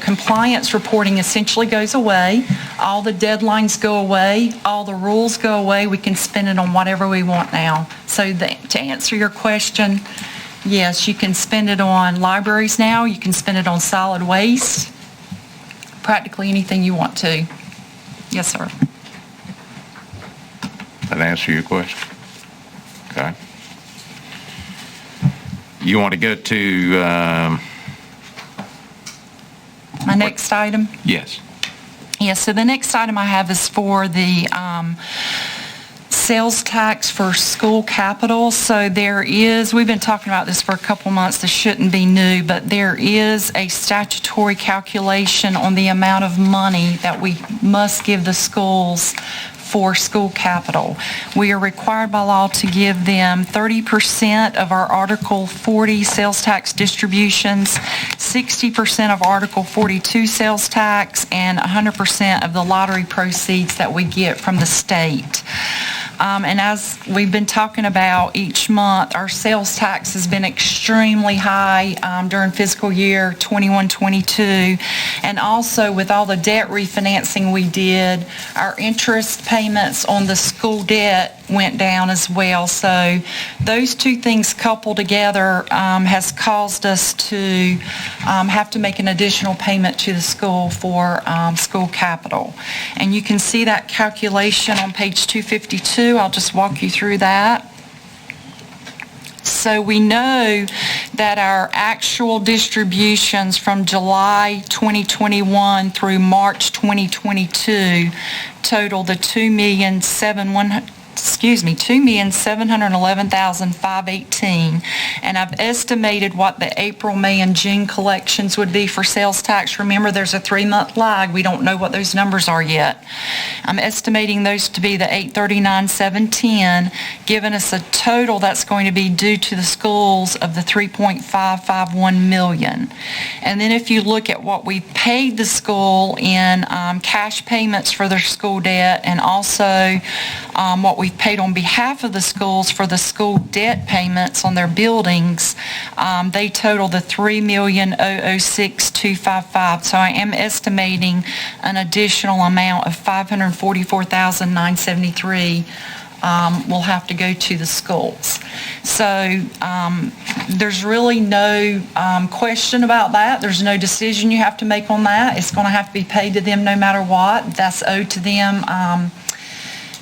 compliance reporting essentially goes away. All the deadlines go away. All the rules go away. We can spend it on whatever we want now. So to answer your question, yes, you can spend it on libraries now. You can spend it on solid waste. Practically anything you want to. Yes, sir. That answer your question? Okay. You want to go to... my next item? Yes. Yes, so the next item I have is for the sales tax for school capital. So we've been talking about this for a couple months, this shouldn't be new, but there is a statutory calculation on the amount of money that we must give the schools for school capital. We are required by law to give them 30% of our Article 40 sales tax distributions, 60% of Article 42 sales tax, and 100% of the lottery proceeds that we get from the state. And as we've been talking about each month, our sales tax has been extremely high during fiscal year 21-22. And also with all the debt refinancing we did, our interest payments on the school debt went down as well. So those two things coupled together has caused us to have to make an additional payment to the school for school capital. And you can see that calculation on page 252. I'll just walk you through that. So we know that our actual distributions from July 2021 through March 2022 total the $2,711,518, and I've estimated what the April, May, and June collections would be for sales tax. Remember, there's a 3-month lag. We don't know what those numbers are yet. I'm estimating those to be the $839,710, giving us a total that's going to be due to the schools of the $3.551 million. And then if you look at what we paid the school in cash payments for their school debt, and also what we've paid on behalf of the schools for the school debt payments on their buildings, they total the $3,006,255. So I am estimating an additional amount of $544,973 will have to go to the schools. So there's really no question about that. There's no decision you have to make on that. It's going to have to be paid to them no matter what. That's owed to them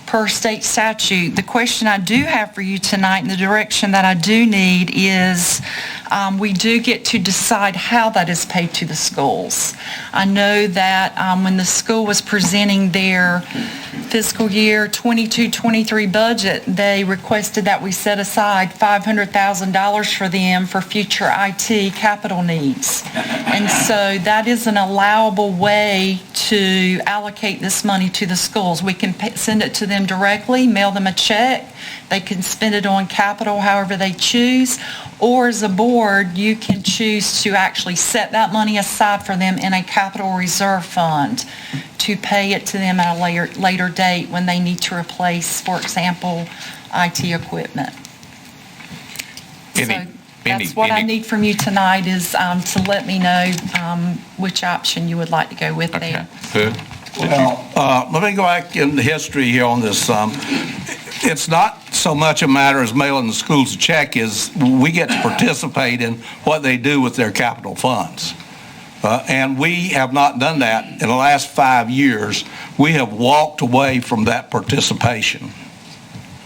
per state statute. The question I do have for you tonight, and the direction that I do need, is we do get to decide how that is paid to the schools. I know that when the school was presenting their fiscal year 22-23 budget, they requested that we set aside $500,000 for them for future IT capital needs. And so that is an allowable way to allocate this money to the schools. We can send it to them directly, mail them a check. They can spend it on capital however they choose, or as a board, you can choose to actually set that money aside for them in a capital reserve fund to pay it to them at a later date when they need to replace, for example, IT equipment. So that's what I need from you tonight, is to let me know which option you would like to go with there. Good. Well, let me go back in the history here on this. It's not so much a matter as mailing the schools a check, is we get to participate in what they do with their capital funds. And we have not done that in the last 5 years. We have walked away from that participation.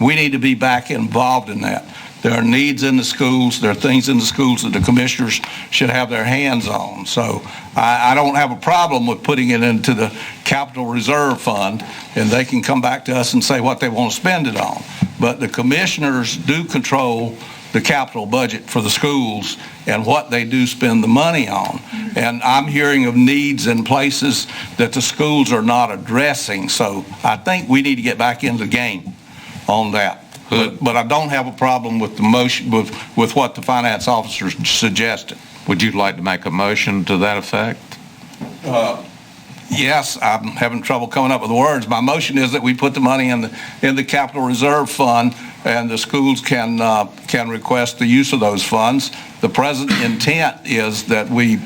We need to be back involved in that. There are needs in the schools. There are things in the schools that the commissioners should have their hands on. So I don't have a problem with putting it into the capital reserve fund, and they can come back to us and say what they want to spend it on. But the commissioners do control the capital budget for the schools and what they do spend the money on. And I'm hearing of needs in places that the schools are not addressing. So I think we need to get back into the game on that. But I don't have a problem with the motion, with what the finance officer suggested. Would you like to make a motion to that effect? Yes, I'm having trouble coming up with the words. My motion is that we put the money in the capital reserve fund, and the schools can request the use of those funds. The present intent is that we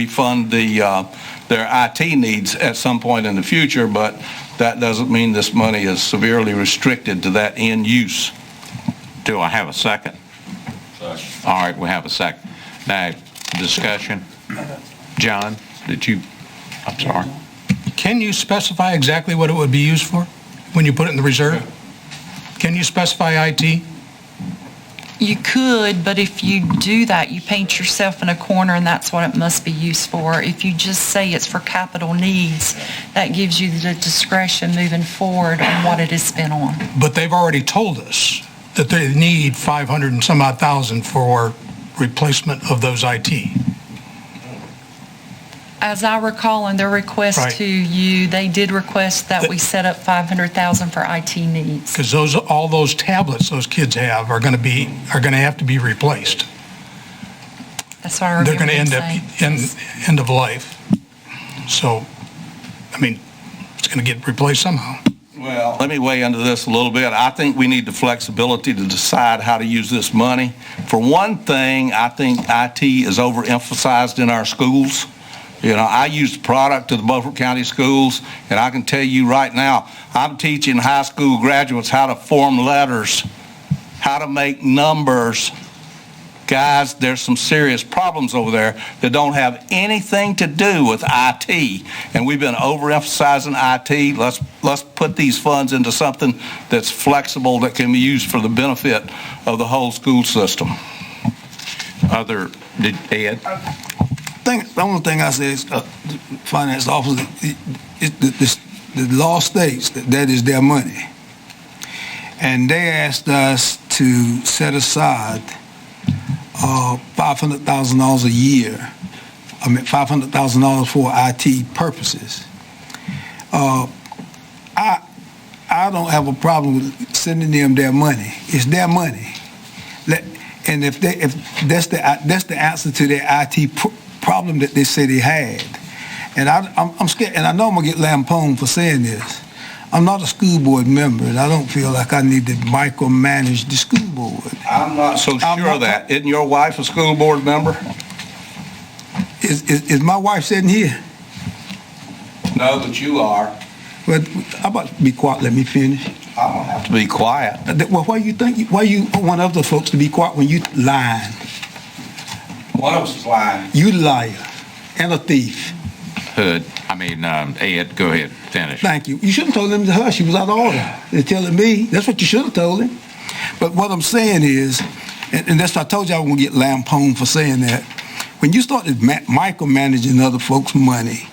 fund their IT needs at some point in the future, but that doesn't mean this money is severely restricted to that end use. Do I have a second? Second. All right, we have a second. Now, discussion. John, I'm sorry. Can you specify exactly what it would be used for when you put it in the reserve? Can you specify IT? You could, but if you do that, you paint yourself in a corner, and that's what it must be used for. If you just say it's for capital needs, that gives you the discretion moving forward on what it is spent on. But they've already told us that they need 500 and some odd thousand for replacement of those IT. As I recall in their request to you, they did request that we set up $500,000 for IT needs. Because all those tablets those kids have are going to have to be replaced. That's what I remember. They're going to end up end of life. So, I mean, it's going to get replaced somehow. Well, let me weigh into this a little bit. I think we need the flexibility to decide how to use this money. For one thing, I think IT is overemphasized in our schools. You know, I use the product to the Beaufort County schools, and I can tell you right now, I'm teaching high school graduates how to form letters, how to make numbers. Guys, there's some serious problems over there that don't have anything to do with IT, and we've been overemphasizing IT. Let's put these funds into something that's flexible, that can be used for the benefit of the whole school system. Ed? The only thing I say is, the finance officer, the law states that is their money. And they asked us to set aside $500,000 a year. I mean, $500,000 for IT purposes. I don't have a problem with sending them their money. It's their money. And if that's the answer to their IT problem that they say they had. And I'm scared, and I know I'm gonna get lampooned for saying this. I'm not a school board member, and I don't feel like I need to micromanage the school board. I'm not so sure of that. Isn't your wife a school board member? Is my wife sitting here? No, but you are. But how about be quiet? Let me finish. I don't have to be quiet. Well, why you want other folks to be quiet when you lying? One of us is lying. You liar and a thief. Ed, go ahead, finish. Thank you. You shouldn't have told him to hush. He was out of order. They're telling me. That's what you should have told him. But what I'm saying is, and that's what I told you I was going to get lampooned for saying that, when you started micromanaging other folks' money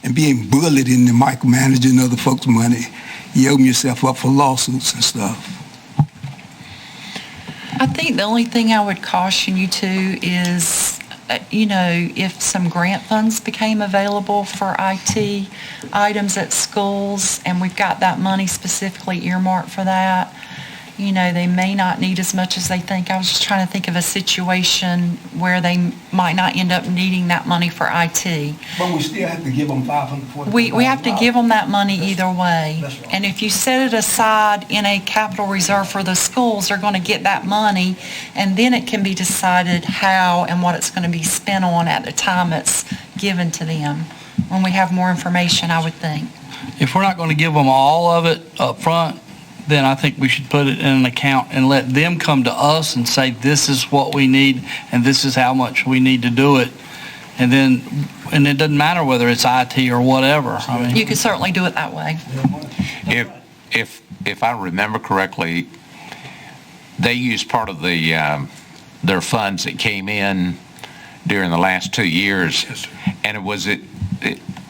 and being bullied into micromanaging other folks' money, you open yourself up for lawsuits and stuff. I think the only thing I would caution you to is, if some grant funds became available for IT items at schools, and we've got that money specifically earmarked for that, they may not need as much as they think. I was just trying to think of a situation where they might not end up needing that money for IT. But we still have to give them $540,000. We have to give them that money either way. That's right. And if you set it aside in a capital reserve for the schools, they're going to get that money, and then it can be decided how and what it's going to be spent on at the time it's given to them, when we have more information, I would think. If we're not going to give them all of it up front, then I think we should put it in an account and let them come to us and say, this is what we need and this is how much we need to do it. And it doesn't matter whether it's IT or whatever. You could certainly do it that way. If I remember correctly, they used part of their funds that came in during the last 2 years. Yes, and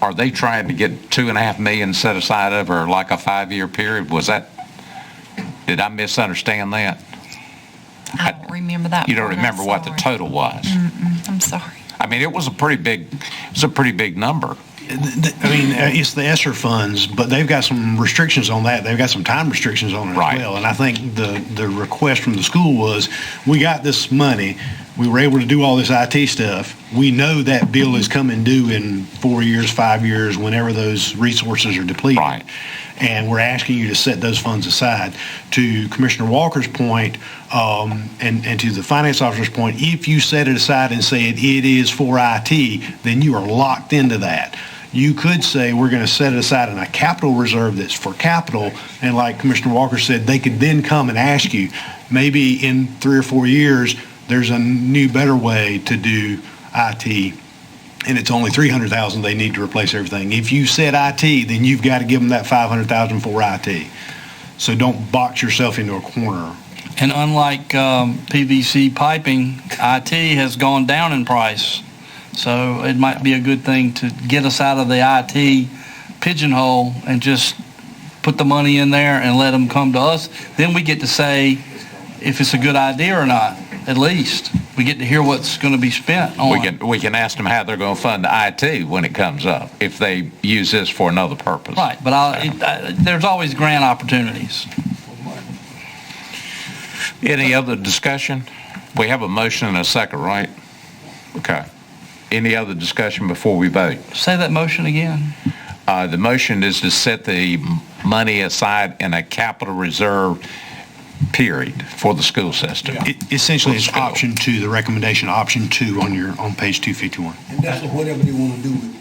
are they trying to get $2.5 million set aside over like a 5-year period? Did I misunderstand that? I don't remember that. You don't remember what the total was? I'm sorry. It was a pretty big number. It's the ESSER funds, but they've got some restrictions on that. They've got some time restrictions on it as well. And I think the request from the school was, we got this money. We were able to do all this IT stuff. We know that bill is coming due in 4 years, 5 years, whenever those resources are depleted. Right. And we're asking you to set those funds aside. To Commissioner Walker's point, and to the finance officer's point, if you set it aside and say it is for IT, then you are locked into that. You could say we're going to set it aside in a capital reserve that's for capital, and like Commissioner Walker said, they could then come and ask you, maybe in 3 or 4 years, there's a new, better way to do IT, and it's only $300,000 they need to replace everything. If you said IT, then you've got to give them that $500,000 for IT. So don't box yourself into a corner. And unlike PVC piping, IT has gone down in price. So it might be a good thing to get us out of the IT pigeonhole and just put the money in there and let them come to us. Then we get to say if it's a good idea or not, at least. We get to hear what's going to be spent on. We can ask them how they're going to fund IT when it comes up, if they use this for another purpose. Right, but there's always grant opportunities. Any other discussion? We have a motion and a second, right? Okay. Any other discussion before we vote? Say that motion again. The motion is to set the money aside in a capital reserve period, for the school system. Essentially, it's option 2, the recommendation, option 2 on page 251. And that's whatever they want to do with it.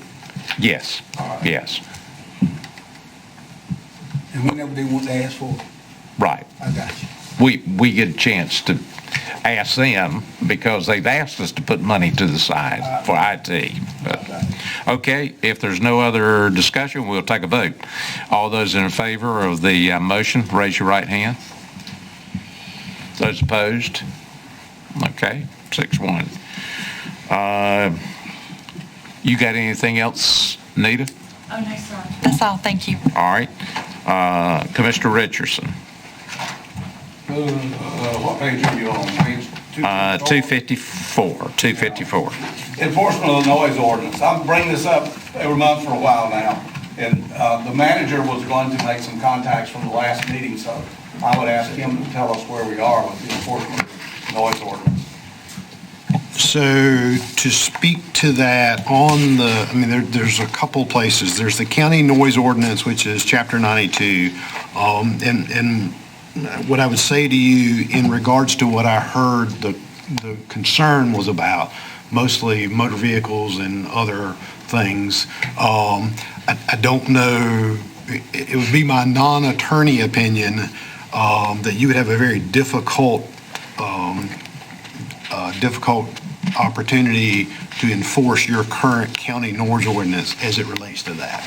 Yes, yes, And whenever they want to ask for it. right. I got you. We get a chance to ask them because they've asked us to put money to the side for IT. But, okay, if there's no other discussion, we'll take a vote. All those in favor of the motion, raise your right hand. Those opposed? Okay, 6-1. You got anything else, Nita? Oh, no, sir. That's all, thank you. All right. Commissioner Richardson. What page are you on? Page 254. Enforcement of the noise ordinance. I'm bringing this up every month for a while now, and the manager was going to make some contacts from the last meeting, so I would ask him to tell us where we are with the enforcement of the noise ordinance. So to speak to that there's a couple places. There's the county noise ordinance, which is chapter 92. And what I would say to you in regards to what I heard the concern was about, mostly motor vehicles and other things. I don't know, it would be my non-attorney opinion that you would have a very difficult opportunity to enforce your current county noise ordinance as it relates to that.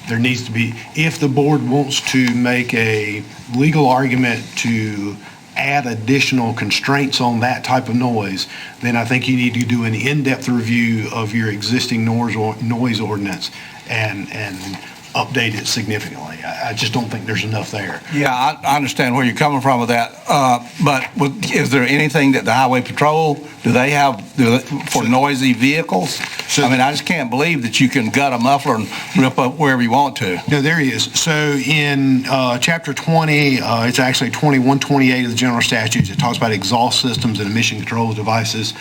There needs to be, if the board wants to make a legal argument to add additional constraints on that type of noise, then I think you need to do an in-depth review of your existing noise ordinance and update it significantly. I just don't think there's enough there. Yeah, I understand where you're coming from with that, but is there anything that the Highway Patrol, do they have for noisy vehicles? I just can't believe that you can gut a muffler and rip up wherever you want to. No, there is. So in Chapter 20, it's actually 2128 of the general statutes. It talks about exhaust systems and emission control devices.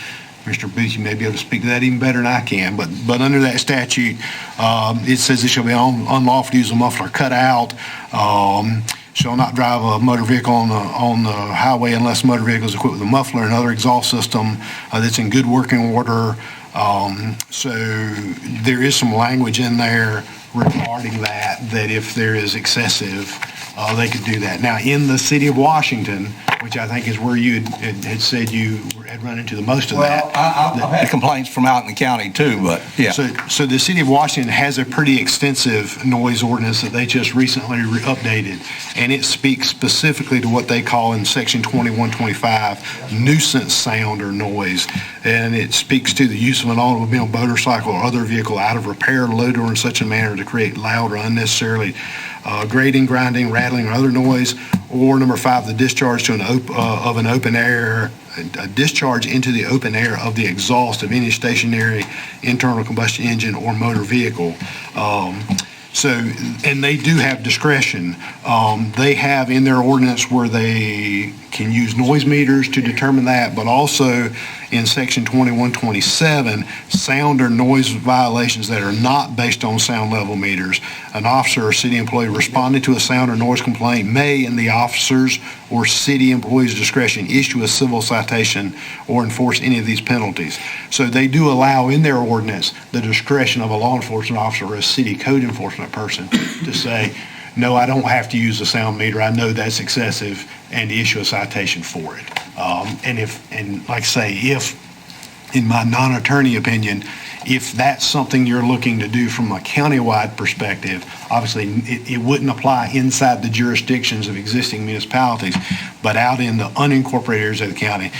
Mr. Booth, you may be able to speak to that even better than I can, but under that statute, it says it shall be unlawful to use a muffler cut out, shall not drive a motor vehicle on the highway unless motor vehicle is equipped with a muffler and other exhaust system that's in good working order. So there is some language in there regarding that if there is excessive, they could do that. Now, in the city of Washington, which I think is where you had said you had run into the most of that. Well, I've had complaints from out in the county too, but yeah. So the city of Washington has a pretty extensive noise ordinance that they just recently updated, and it speaks specifically to what they call in section 2125 nuisance sound or noise, and it speaks to the use of an automobile, motorcycle, or other vehicle out of repair, loaded, or in such a manner to create loud or unnecessarily grating, grinding, rattling, or other noise. Or number 5, the discharge to a discharge into the open air of the exhaust of any stationary internal combustion engine or motor vehicle. And they do have discretion. They have in their ordinance where they can use noise meters to determine that, but also in section 2127, sound or noise violations that are not based on sound level meters. An officer or city employee responding to a sound or noise complaint may, in the officer's or city employee's discretion, issue a civil citation or enforce any of these penalties. So they do allow in their ordinance the discretion of a law enforcement officer or a city code enforcement person to say, no, I don't have to use a sound meter. I know that's excessive, and issue a citation for it. And like I say, if, in my non-attorney opinion, if that's something you're looking to do from a countywide perspective, obviously it wouldn't apply inside the jurisdictions of existing municipalities, but out in the unincorporated areas of the county,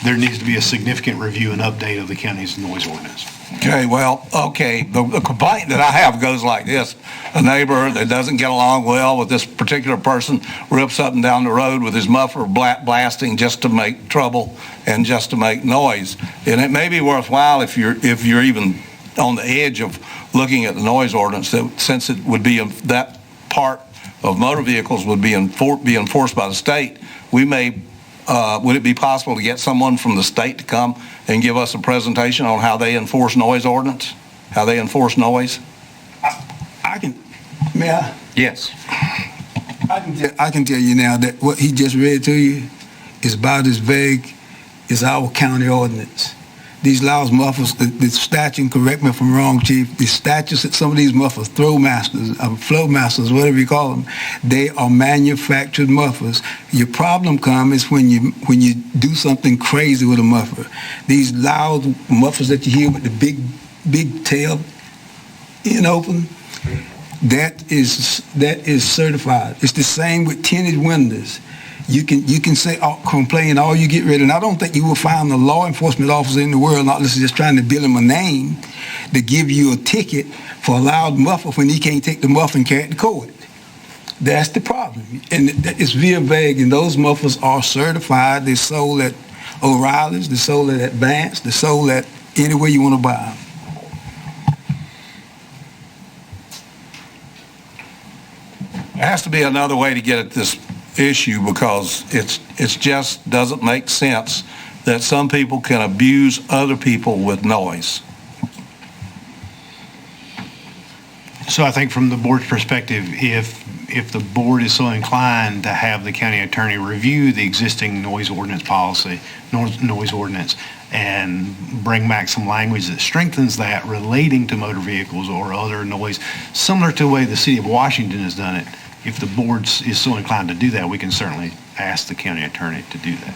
there needs to be a significant review and update of the county's noise ordinance. Okay, the complaint that I have goes like this. A neighbor that doesn't get along well with this particular person rips up and down the road with his muffler blasting just to make trouble and just to make noise. And it may be worthwhile if you're even on the edge of looking at the noise ordinance, that since it would be that part of motor vehicles would be enforced by the state, we may would it be possible to get someone from the state to come and give us a presentation on how they enforce noise ordinance? How they enforce noise? May I? Yes. I can tell you now that what he just read to you is about as vague as our county ordinance. These loud mufflers, the statute, correct me if I'm wrong, Chief, the statutes that some of these mufflers, flow masters, whatever you call them, they are manufactured mufflers. Your problem comes when you do something crazy with a muffler. These loud mufflers that you hear with the big tail end open, that is certified. It's the same with tinted windows. You can say complain all you get rid of. And I don't think you will find a law enforcement officer in the world, not unless just trying to bill him a name, to give you a ticket for a loud muffler when he can't take the muffler and carry it to court. That's the problem. And it's real vague. And those mufflers are certified. They're sold at O'Reilly's. They're sold at Advance. They're sold at anywhere you want to buy them. There has to be another way to get at this issue, because it's just doesn't make sense that some people can abuse other people with noise. So I think from the board's perspective, if the board is so inclined to have the county attorney review the existing noise ordinance policy, noise ordinance, and bring back some language that strengthens that relating to motor vehicles or other noise, similar to the way the city of Washington has done it, if the board is so inclined to do that, we can certainly ask the county attorney to do that.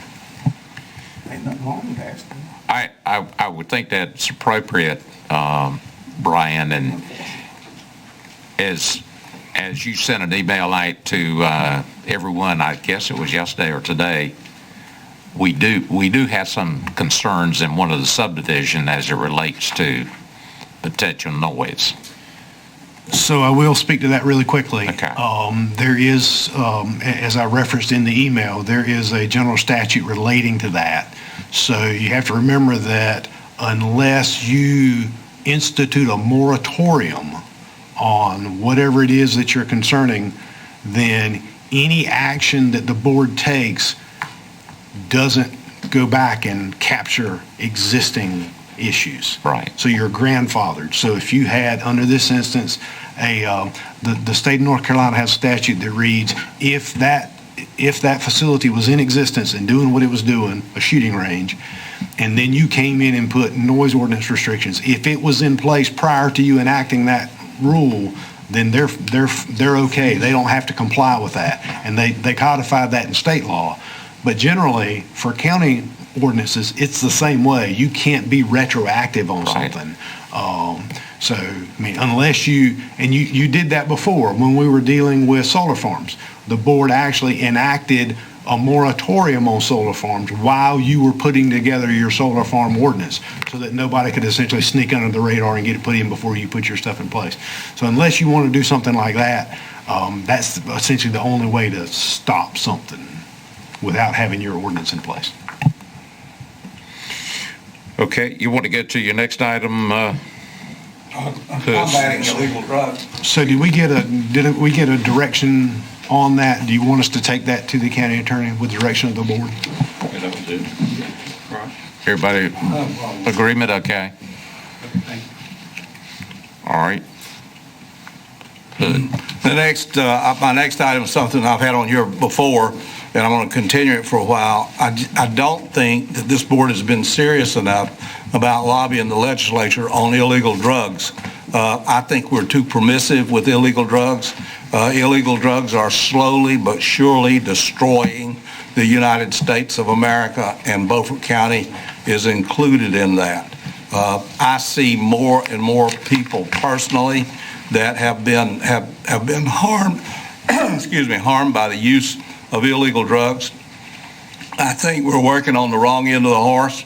Ain't nothing wrong with asking. I would think that's appropriate, Brian, and as you sent an email out to everyone, I guess it was yesterday or today, we do have some concerns in one of the subdivision as it relates to potential noise. So I will speak to that really quickly. Okay. There is, as I referenced in the email, there is a general statute relating to that. So you have to remember that unless you institute a moratorium on whatever it is that you're concerning, then any action that the board takes doesn't go back and capture existing issues. Right. So you're grandfathered. So if you had, under this instance, the state of North Carolina has a statute that reads, if that facility was in existence and doing what it was doing, a shooting range, and then you came in and put noise ordinance restrictions, if it was in place prior to you enacting that rule, then they're okay. They don't have to comply with that. And they codified that in state law. But generally, for county ordinances, it's the same way. You can't be retroactive on something. So, I mean, unless you did that before when we were dealing with solar farms. The board actually enacted a moratorium on solar farms while you were putting together your solar farm ordinance, so that nobody could essentially sneak under the radar and get it put in before you put your stuff in place. So unless you want to do something like that, that's essentially the only way to stop something without having your ordinance in place. Okay, you want to get to your next item? Combating illegal drugs. So did we get a direction on that? Do you want us to take that to the county attorney with direction of the board? Everybody agreement? Okay. All right. Good. My next item is something I've had on here before, and I'm going to continue it for a while. I don't think that this board has been serious enough about lobbying the legislature on illegal drugs. I think we're too permissive with illegal drugs. Illegal drugs are slowly but surely destroying the United States of America, and Beaufort County is included in that. I see more and more people personally that have been harmed, harmed by the use of illegal drugs. I think we're working on the wrong end of the horse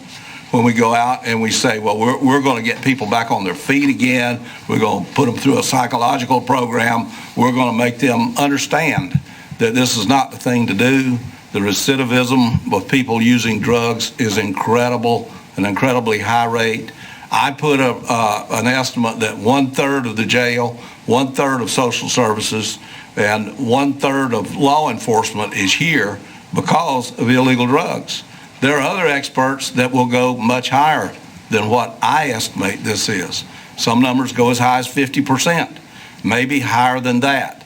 when we go out and we say, well, we're going to get people back on their feet again. We're going to put them through a psychological program. We're going to make them understand that this is not the thing to do. The recidivism of people using drugs is incredible, an incredibly high rate. I put an estimate that 1/3 of the jail, 1/3 of social services, and 1/3 of law enforcement is here because of illegal drugs. There are other experts that will go much higher than what I estimate this is. Some numbers go as high as 50%, maybe higher than that.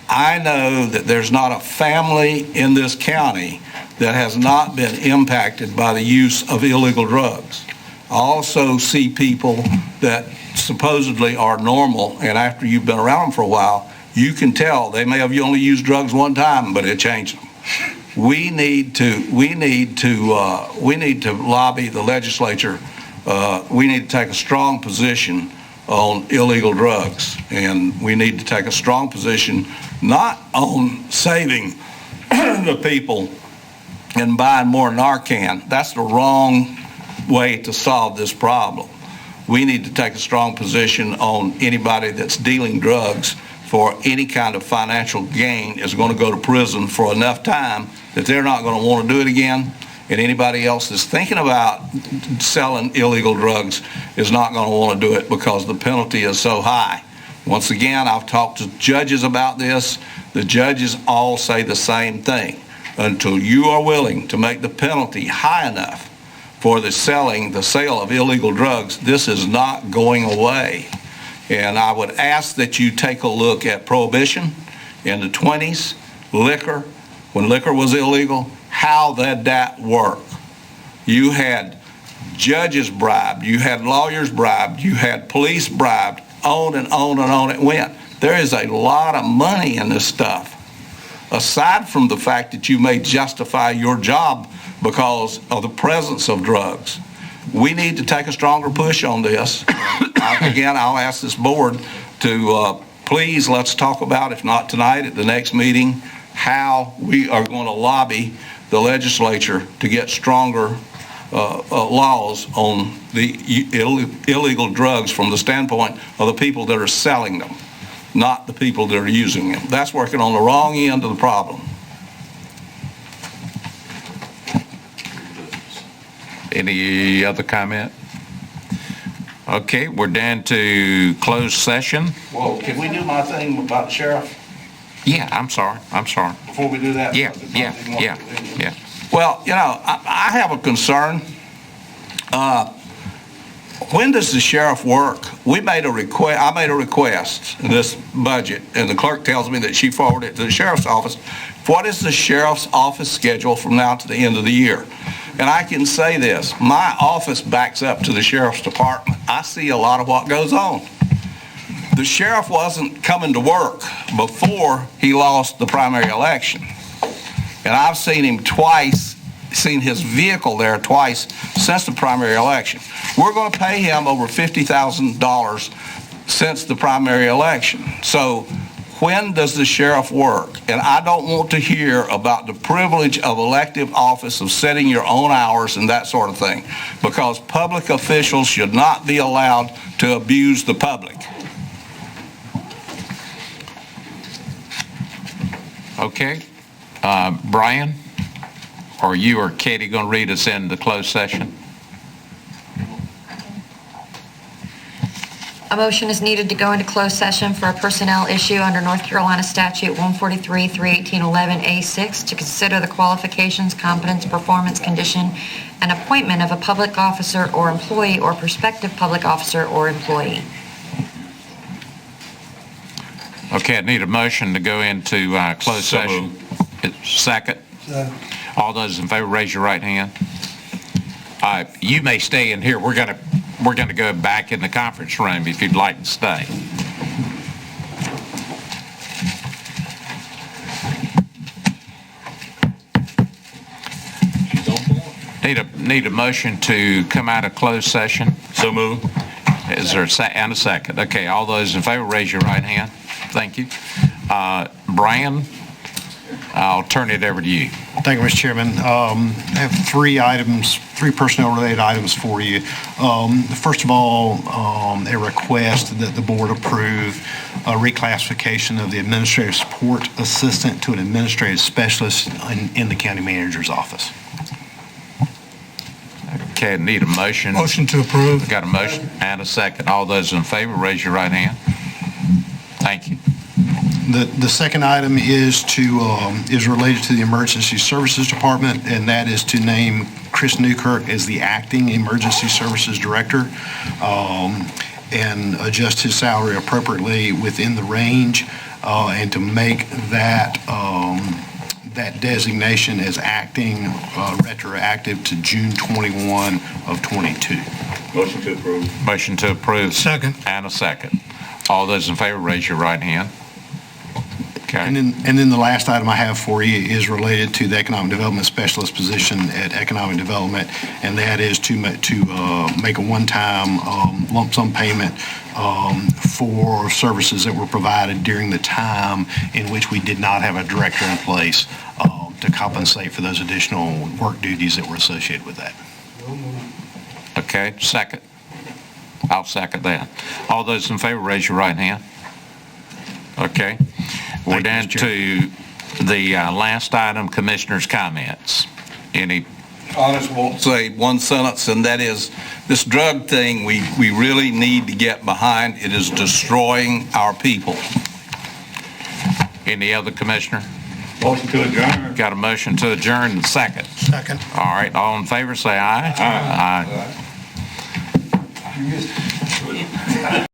I know that there's not a family in this county that has not been impacted by the use of illegal drugs. I also see people that supposedly are normal, and after you've been around them for a while, you can tell they may have only used drugs one time, but it changed them. We need to lobby the legislature. We need to take a strong position on illegal drugs, and we need to take a strong position not on saving the people and buying more Narcan. That's the wrong way to solve this problem. We need to take a strong position on anybody that's dealing drugs for any kind of financial gain is going to go to prison for enough time that they're not going to want to do it again. And anybody else that's thinking about selling illegal drugs is not going to want to do it because the penalty is so high. Once again, I've talked to judges about this. The judges all say the same thing. Until you are willing to make the penalty high enough for the sale of illegal drugs, this is not going away. And I would ask that you take a look at prohibition in the 20s, liquor, when liquor was illegal, how did that work? You had judges bribed, you had lawyers bribed, you had police bribed, on and on and on it went. There is a lot of money in this stuff. Aside from the fact that you may justify your job because of the presence of drugs, we need to take a stronger push on this. Again, I'll ask this board to please let's talk about, if not tonight, at the next meeting, how we are going to lobby the legislature to get stronger laws on the illegal drugs from the standpoint of the people that are selling them, not the people that are using them. That's working on the wrong end of the problem. Any other comment? Okay, we're down to closed session. Well, can we do my thing about the sheriff? Yeah, I'm sorry. Before we do that? Yeah. Well, you know, I have a concern. When does the sheriff work? I made a request in this budget, and the clerk tells me that she forwarded it to the sheriff's office. What is the sheriff's office schedule from now to the end of the year? And I can say this, my office backs up to the sheriff's department. I see a lot of what goes on. The sheriff wasn't coming to work before he lost the primary election. And I've seen him twice, seen his vehicle there twice since the primary election. We're going to pay him over $50,000 since the primary election. So when does the sheriff work? And I don't want to hear about the privilege of elective office of setting your own hours and that sort of thing, because public officials should not be allowed to abuse the public. Okay. Brian, are you or Katie going to read us into the closed session? A motion is needed to go into closed session for a personnel issue under North Carolina Statute 143-318-11A6 to consider the qualifications, competence, performance, condition, and appointment of a public officer or employee or prospective public officer or employee. Okay, I need a motion to go into closed session. Second. All those in favor, raise your right hand. You may stay in here. We're going to go back in the conference room if you'd like to stay. Need a motion to come out of closed session. So moved. Is there a second? Okay, all those in favor, raise your right hand. Thank you. Brian, I'll turn it over to you. Thank you, Mr. Chairman. I have three personnel-related items for you. First of all, a request that the board approve a reclassification of the administrative support assistant to an administrative specialist in the county manager's office. Okay, need a motion. Motion to approve. Got a motion and a second. All those in favor, raise your right hand. Thank you. The second item is related to the Emergency Services Department, and that is to name Chris Newkirk as the acting Emergency Services Director and adjust his salary appropriately within the range and to make that that designation as acting retroactive to June 21 of 22. Motion to approve. Motion to approve. Second. And a second. All those in favor, raise your right hand. Okay. And then the last item I have for you is related to the Economic Development Specialist position at Economic Development, and that is to make a one-time lump sum payment for services that were provided during the time in which we did not have a director in place to compensate for those additional work duties that were associated with that. Okay, second. I'll second that. All those in favor, raise your right hand. Okay. We're down to the last item, commissioners' comments. Any? I just want to say one sentence, and that is, this drug thing, we really need to get behind. It is destroying our people. Any other commissioner? Motion to adjourn. Got a motion to adjourn and second. Second. All right, all in favor, say aye. Aye. Aye.